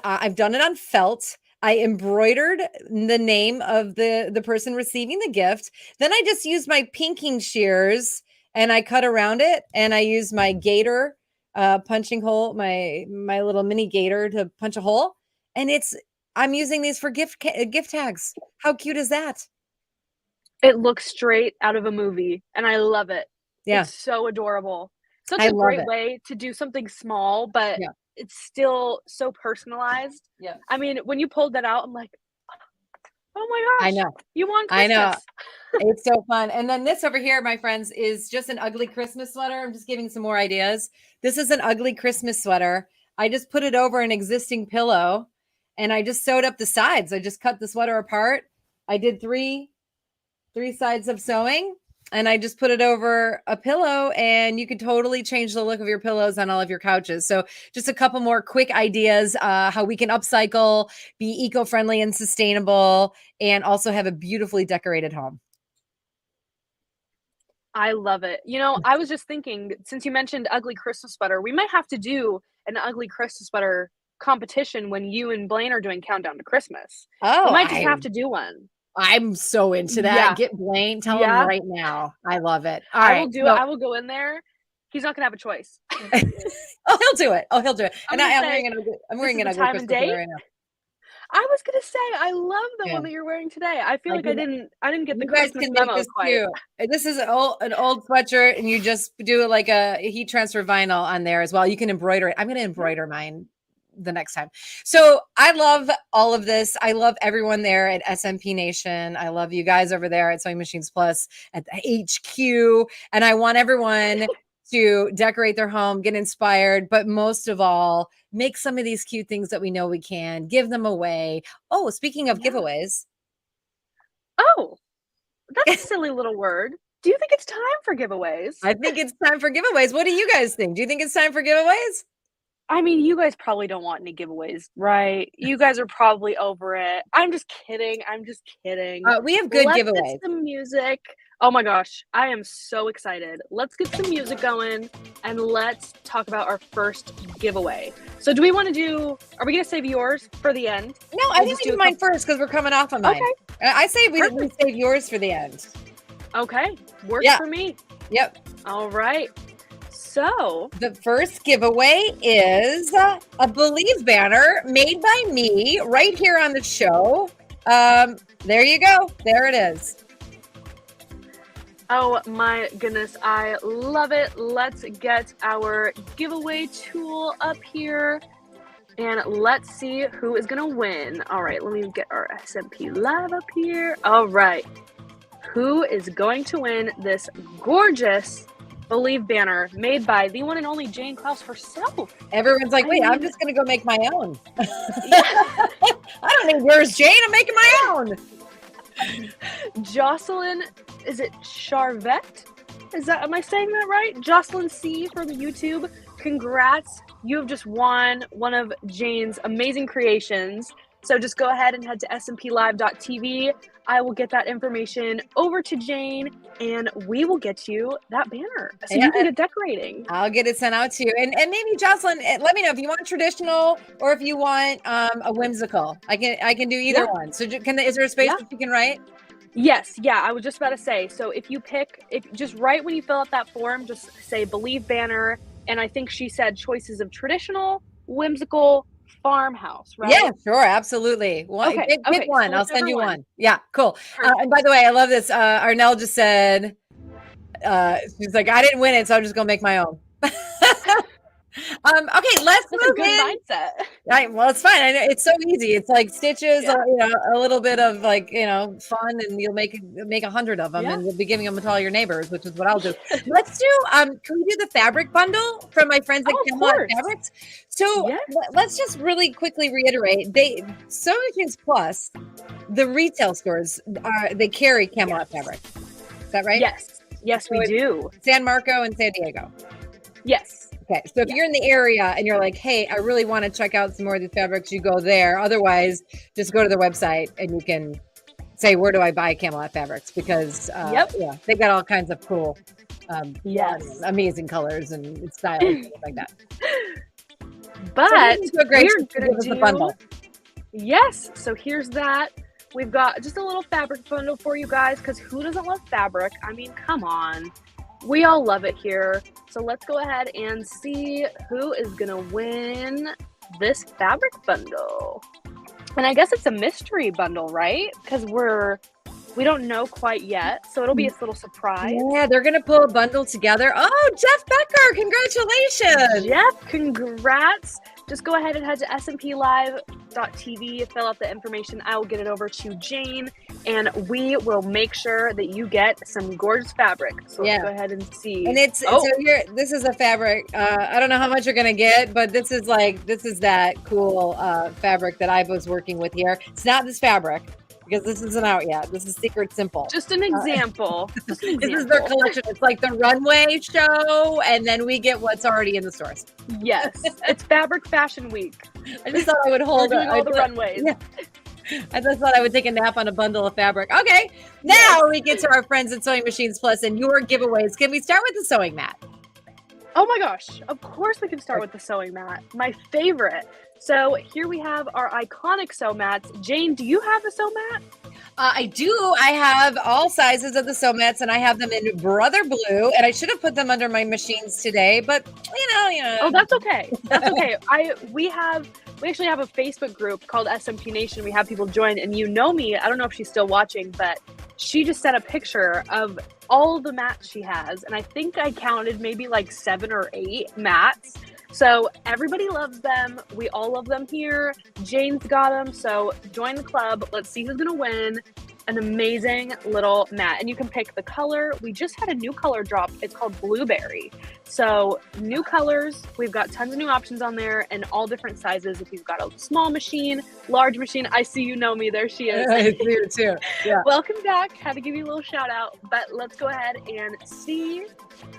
I've done it on felt. I embroidered the name of the person receiving the gift. Then I just used my pinking shears and I cut around it, and I used my gator punching hole, my little mini gator to punch a hole. And I'm using these for gift tags. How cute is that? It looks straight out of a movie, and I love it. Yeah. It's so adorable. Such a great way to do something small, but it's still so personalized. Yeah. I mean, when you pulled that out, I'm like, oh my gosh. I know. You want Christmas. I know. It's so fun. And then this over here, my friends, is just an ugly Christmas sweater. I'm just giving some more ideas. This is an ugly Christmas sweater. I just put it over an existing pillow and I just sewed up the sides. I just cut the sweater apart. I did three sides of sewing, and I just put it over a pillow, and you could totally change the look of your pillows on all of your couches. So just a couple more quick ideas, how we can upcycle, be eco-friendly and sustainable, and also have a beautifully decorated home. I love it. I was just thinking, since you mentioned ugly Christmas sweater, we might have to do an ugly Christmas sweater competition when you and Blaine are doing Countdown to Christmas. We might just have to do one. I'm so into that. Yeah. Get Blaine. Tell him right now. I love it. All right. I will do it. I will go in there. He's not gonna have a choice. He'll do it. He'll do it. And I'm wearing an ugly Christmas sweater right now. I was gonna say, I love the one that you're wearing today. I feel like I didn't get the Christmas memo quite. This is an old sweatshirt, and you just do like a heat transfer vinyl on there as well. You can embroider it. I'm gonna embroider mine the next time. So I love all of this. I love everyone there at SMP Nation. I love you guys over there at Sewing Machines Plus at the HQ. And I want everyone to decorate their home, get inspired, but most of all, make some of these cute things that we know we can, give them away. Oh, speaking of giveaways. Oh, that's a silly little word. Do you think it's time for giveaways? I think it's time for giveaways. What do you guys think? Do you think it's time for giveaways? I mean, you guys probably don't want any giveaways, right? You guys are probably over it. I'm just kidding. We have good Let's giveaways. get some music. Oh my gosh, I am so excited. Let's get some music going and let's talk about our first giveaway. So are we going to save yours for the end? No, I think we do mine first because we're coming off of mine. Okay. I say we save yours for the end. Okay, works for me. Yep. All right. So the first giveaway is a Believe banner made by me right here on the show. There you go. There it is. Oh my goodness, I love it. Let's get our giveaway tool up here and let's see who is gonna win. All right, let me get our SMP Live up here. All right, who is going to win this gorgeous Believe banner made by the one and only Jane Klaus herself? Everyone's like, wait, I'm just gonna go make my own. I don't need yours, Jane. I'm making my own. Jocelyn, is it Charvette? Am I saying that right? Jocelyn C from YouTube. Congrats. You have just won one of Jane's amazing creations. So just go ahead and head to smplive.tv. I will get that information over to Jane and we will get you that banner so you can get decorating. I'll get it sent out to you. And maybe Jocelyn, let me know if you want traditional or if you want a whimsical. I can do either one. So is there a space that you can write? Yes. Yeah. I was just about to say, so if just write when you fill out that form, just say Believe banner. And I think she said choices of traditional, whimsical, farmhouse, right? Yeah, sure, absolutely. Pick one. I'll send you one. Yeah, cool. And by the way, I love this. Arnell just said, she's like, I didn't win it, so I'm just gonna make my own. Okay, let's move in. Mindset. Right, well, it's fine. I know it's so easy. It's like stitches, a little bit of fun, and you'll make 100 of them, and you'll be giving them to all your neighbors, which is what I'll do. Let's do. Can we do the fabric bundle from my friends at Camelot Fabrics? So let's just really quickly reiterate: Sewing Machines Plus, the retail stores, they carry Camelot fabric. Is that right? Yes, we do. San Marco and San Diego. Yes. Okay, so if you're in the area and you're like, hey, I really want to check out some more of these fabrics, you go there. Otherwise, just go to their website and you can say, where do I buy Camelot fabrics? Because they got all kinds of cool, amazing colors and styles and stuff like that. But so we're going to do the bundle. Yes, so here's that. We've got just a little fabric bundle for you guys because who doesn't love fabric? I mean, come on. We all love it here. So let's go ahead and see who is going to win this fabric bundle. And I guess it's a mystery bundle, right? Because we don't know quite yet. So it'll be a little surprise. Yeah, they're going to pull a bundle together. Oh, Jeff Becker, congratulations. Jeff, congrats. Just go ahead and head to smplive.tv, fill out the information. I will get it over to Jane, and we will make sure that you get some gorgeous fabric. So let's go ahead and see. And this is a fabric. I don't know how much you're gonna get, but this is that cool fabric that I was working with here. It's not this fabric, because this isn't out yet. This is Secret Simple. Just an example. This is their collection. It's like the runway show, and then we get what's already in the stores. Yes, it's Fabric Fashion Week. I just thought I would hold all the runways. Yeah. I just thought I would take a nap on a bundle of fabric. Okay, now we get to our friends at Sewing Machines Plus and your giveaways. Can we start with the sewing mat? Oh my gosh, of course we can start with the sewing mat. My favorite. So here we have our iconic sew mats. Jane, do you have a sew mat? I do. I have all sizes of the sew mats, and I have them in Brother Blue. And I should have put them under my machines today, but you know. Oh, that's okay. That's okay. We actually have a Facebook group called SMP Nation. We have people join, and you know me. I don't know if she's still watching, but she just sent a picture of all of the mats she has, and I think I counted maybe like 7 or 8 mats. So everybody loves them. We all love them here. Jane's got them. So join the club. Let's see who's going to win. an amazing little mat, and you can pick the color. We just had a new color drop. It's called Blueberry. So new colors, we've got tons of new options on there and all different sizes. If you've got a small machine, large machine, I see you know me, there she is. I see you too. Yeah. Welcome back. Had to give you a little shout out, but let's go ahead and see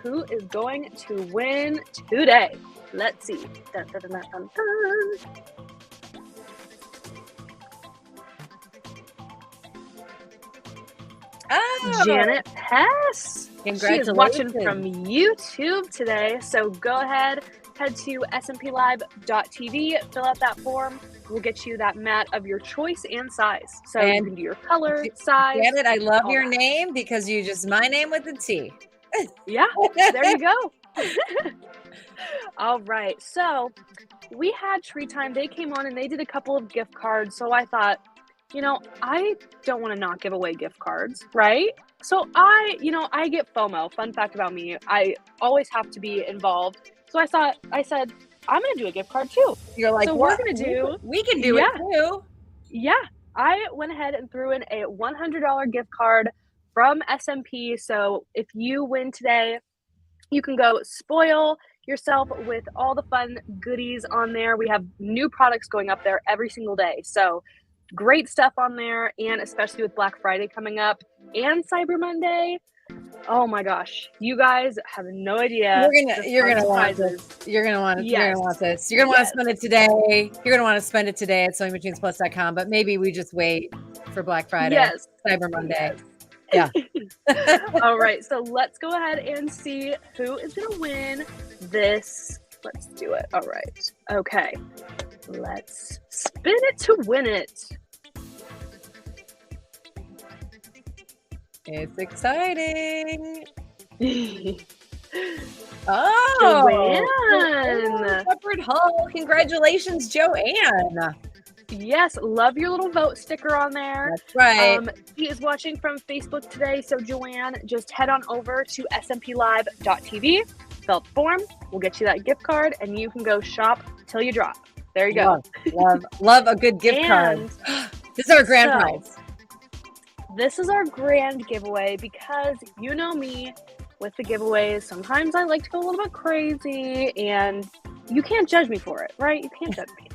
who is going to win today. Let's see. Dun, dun, dun, dun, dun, dun. Oh, Janet Hess. She congratulations. is watching from YouTube today. So go ahead, head to SMPLive.tv, fill out that form. We'll get you that mat of your choice and size. So you And can do your color, size. Janet, I love all your that. name because you just my name with a T. Yeah, there you go. All right. So we had TreeTime. They came on and they did a couple of gift cards. So I thought, you know, I don't want to not give away gift cards, right? So I get FOMO. Fun fact about me, I always have to be involved. So I said, I'm going to do a gift card too. You're like, So what? we're going to do, We can do it too. yeah, I went ahead and threw in a $100 gift card from SMP. So if you win today, you can go spoil yourself with all the fun goodies on there. We have new products going up there every single day. So great stuff on there, and especially with Black Friday coming up and Cyber Monday. Oh my gosh, you guys have no idea. You're gonna want this. You're gonna want it. Yes. You're gonna want this. You're gonna want to spend it today. You're gonna want to spend it today at SewingMachinesPlus.com. But maybe we just wait for Black Friday, Yes. Cyber Monday. Yes. Yeah. All right, so let's go ahead and see who is gonna win this. Let's do it. All right. Okay. Let's spin it to win it. It's exciting. Joanne. Shepherd Hall. Congratulations, Joanne. Yes, love your little vote sticker on there. That's right. She is watching from Facebook today, so Joanne, just head on over to SMPLive.tv, fill out the form, we'll get you that gift card, and you can go shop till you drop. There you go. Love a good gift card. This is our grand prize. This is our grand giveaway because you know me with the giveaways. Sometimes I like to go a little bit crazy, and you can't judge me for it, right? You can't judge me.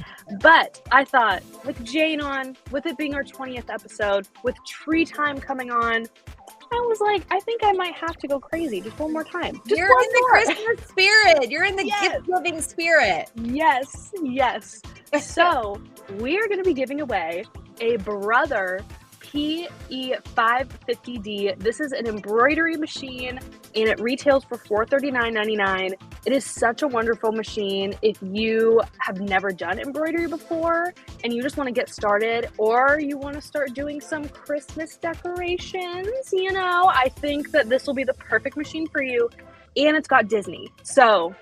But I thought with Jane on, with it being our 20th episode, with TreeTime coming on, I was like, I think I might have to go crazy just one more time. You're in the Christmas spirit. You're in the gift-giving spirit. Yes, yes. So we are going to be giving away a Brother PE550D. This is an embroidery machine, and it retails for $439.99. It is such a wonderful machine if you have never done embroidery before and you just want to get started, or you want to start doing some Christmas decorations. You know, I think that this will be the perfect machine for you. And it's got Disney. So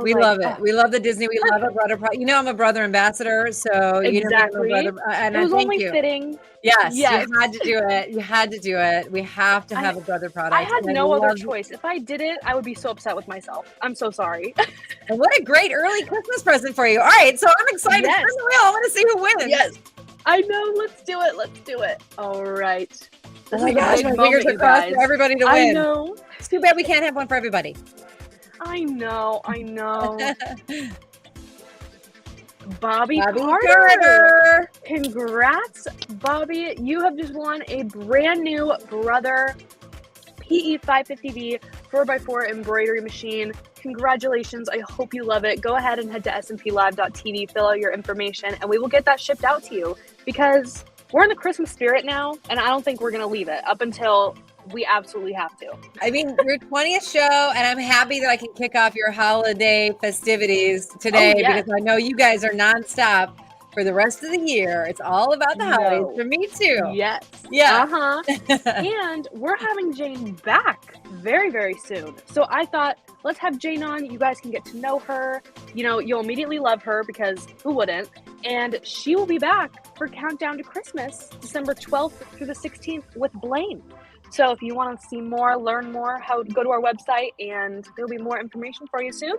we love it. We love the Disney. We love a brother. You know, I'm a brother ambassador. So exactly. You know, brother, and it was thank only you. Fitting. Yes, yes, you had to do it. You had to do it. We have to have a brother product. I had no other choice. If I did it, I would be so upset with myself. I'm so sorry. And what a great early Christmas present for you. All right, so I'm excited. Yes. Turn the wheel. I want to see who wins. Yes, I know. Let's do it. Let's do it. All right. Oh my gosh, my fingers are crossed for everybody to win. I know. It's too bad we can't have one for everybody. I know. Bobby Carter. Carter. Congrats, Bobby. You have just won a brand new Brother PE550V 4x4 embroidery machine. Congratulations. I hope you love it. Go ahead and head to smplive.tv, fill out your information, and we will get that shipped out to you because we're in the Christmas spirit now, and I don't think we're going to leave it up until we absolutely have to. I mean, your 20th show, and I'm happy that I can kick off your holiday festivities today because I know you guys are nonstop for the rest of the year. It's all about the holidays for me too. Yes. Yeah. And we're having Jane back very, very soon. So I thought, let's have Jane on. You guys can get to know her. You know, you'll immediately love her because who wouldn't? And she will be back for Countdown to Christmas, December 12th through the 16th with Blaine. So if you want to see more, learn more, go to our website, and there'll be more information for you soon.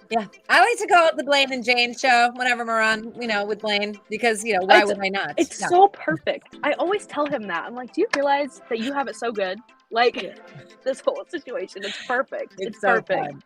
Yeah, I like to call it the Blaine and Jane show whenever we're on, with Blaine, because why would I not? It's Yeah. so perfect. I always tell him that. I'm like, do you realize that you have it so good? Like this whole situation, it's perfect. It's so perfect. fun.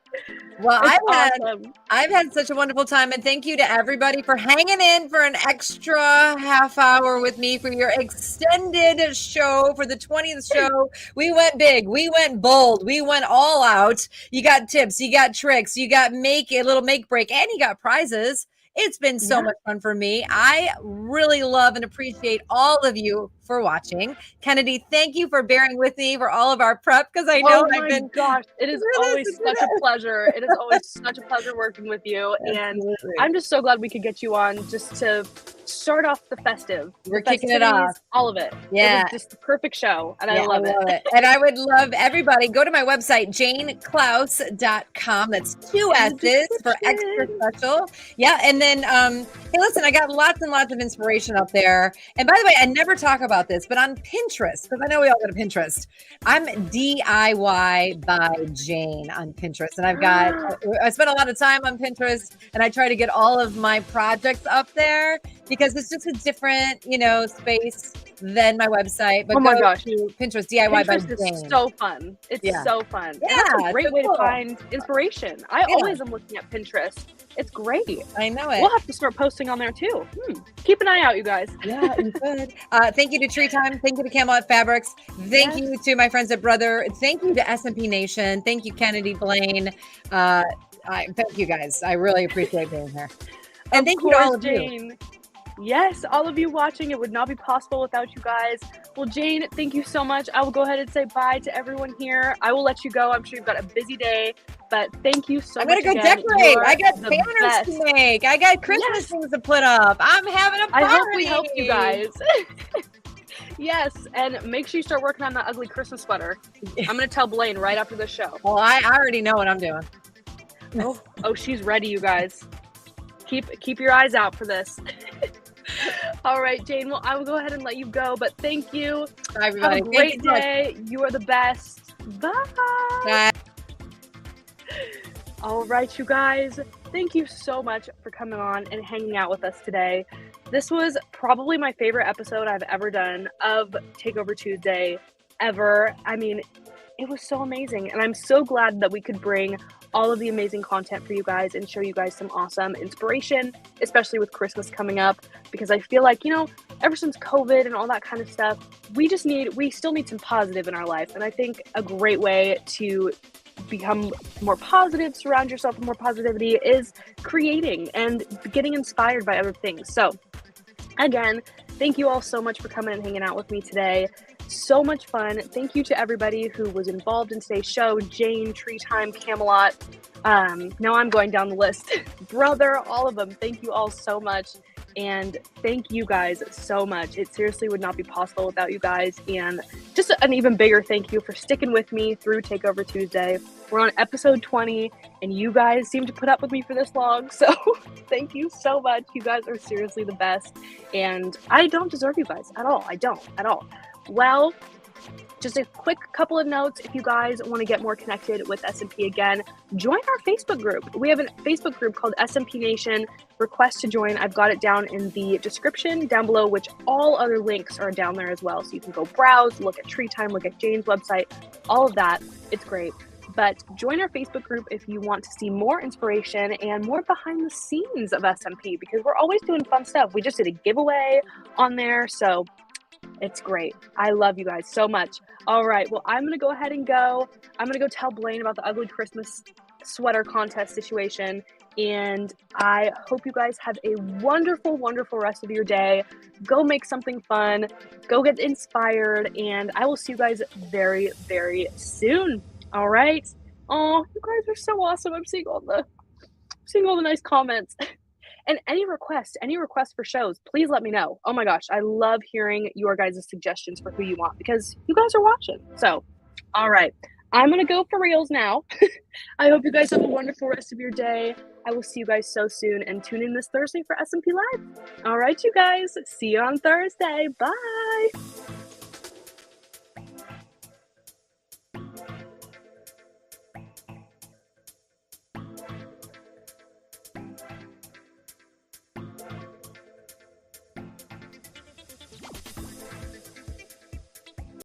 Well, It's awesome. I've had such a wonderful time, and thank you to everybody for hanging in for an extra half hour with me for your extended show, for the 20th show. We went big, we went bold, we went all out. You got tips, you got tricks, you got a little make break, and you got prizes. It's been so much fun for me. I really love and appreciate all of you for watching. Kennedy, thank you for bearing with me for all of our prep, because I know oh my gosh, it is always such a pleasure. It is always such a pleasure working with you. And I'm just so glad we could get you on just to start off the festive. We're kicking it off. All of it. Yeah. It was just the perfect show. And I love it. And I would love everybody, go to my website, JaneClouse.com. That's 2 S's for extra special. Yeah. And then, hey, listen, I got lots and lots of inspiration up there. And by the way, I never talk about this, but on Pinterest, because I know we all go to Pinterest, I'm DIY by Jane on Pinterest. And I spent a lot of time on Pinterest, and I try to get all of my projects up there because it's just a different, space than my website. But oh my gosh, to Pinterest, DIY by Jane. Is so fun. It's so fun. Yeah, it's a great way to find inspiration. I always am looking at Pinterest. It's great. I know it. We'll have to start posting on there too. Keep an eye out, you guys. Yeah, you could. Thank you to TreeTime. Thank you to Camelot Fabrics. Thank you to my friends at Brother. Thank you to SMP Nation. Thank you, Kennedy, Blaine. Thank you guys. I really appreciate being here. And thank you to all of Jane. Yes, all of you watching. It would not be possible without you guys. Well, Jane, thank you so much. I will go ahead and say bye to everyone here. I will let you go. I'm sure you've got a busy day, but thank you so much. I'm going to go decorate. I got banners to make. I got Christmas things to put up. I'm having a party. I hope we helped you guys. Yes, and make sure you start working on that ugly Christmas sweater. I'm going to tell Blaine right after the show. Well, I already know what I'm doing. Oh, she's ready, you guys. Keep your eyes out for this. All right, Jane. Well, I will go ahead and let you go, but thank you. Bye, everybody. Have a great day. You are the best. Bye. Bye. All right, you guys. Thank you so much for coming on and hanging out with us today. This was probably my favorite episode I've ever done of Takeover Tuesday ever. I mean, it was so amazing, and I'm so glad that we could bring all of the amazing content for you guys and show you guys some awesome inspiration, especially with Christmas coming up, because I feel like, ever since COVID and all that kind of stuff, we still need some positive in our life. And I think a great way to become more positive, surround yourself with more positivity, is creating and getting inspired by other things. So again, thank you all so much for coming and hanging out with me today. So much fun. Thank you to everybody who was involved in today's show. Jane, TreeTime, Camelot. Now I'm going down the list. Brother, all of them. Thank you all so much. And thank you guys so much. It seriously would not be possible without you guys. And just an even bigger thank you for sticking with me through Takeover Tuesday. We're on episode 20, and you guys seem to put up with me for this long. So thank you so much. You guys are seriously the best. And I don't deserve you guys at all. I don't at all. Well, just a quick couple of notes. If you guys want to get more connected with SMP again, join our Facebook group. We have a Facebook group called SMP Nation. Request to join. I've got it down in the description down below, which all other links are down there as well. So you can go browse, look at TreeTime, look at Jane's website, all of that. It's great. But join our Facebook group if you want to see more inspiration and more behind the scenes of SMP, because we're always doing fun stuff. We just did a giveaway on there. So it's great. I love you guys so much. All right. Well, I'm going to go ahead and go. I'm going to go tell Blaine about the ugly Christmas sweater contest situation. And I hope you guys have a wonderful, wonderful rest of your day. Go make something fun. Go get inspired. And I will see you guys very, very soon. All right. Oh, you guys are so awesome. I'm seeing all the nice comments. And any requests for shows, please let me know. Oh my gosh, I love hearing your guys' suggestions for who you want, because you guys are watching. So, all right, I'm going to go for reals now. I hope you guys have a wonderful rest of your day. I will see you guys so soon, and tune in this Thursday for SMP Live. All right, you guys, see you on Thursday. Bye.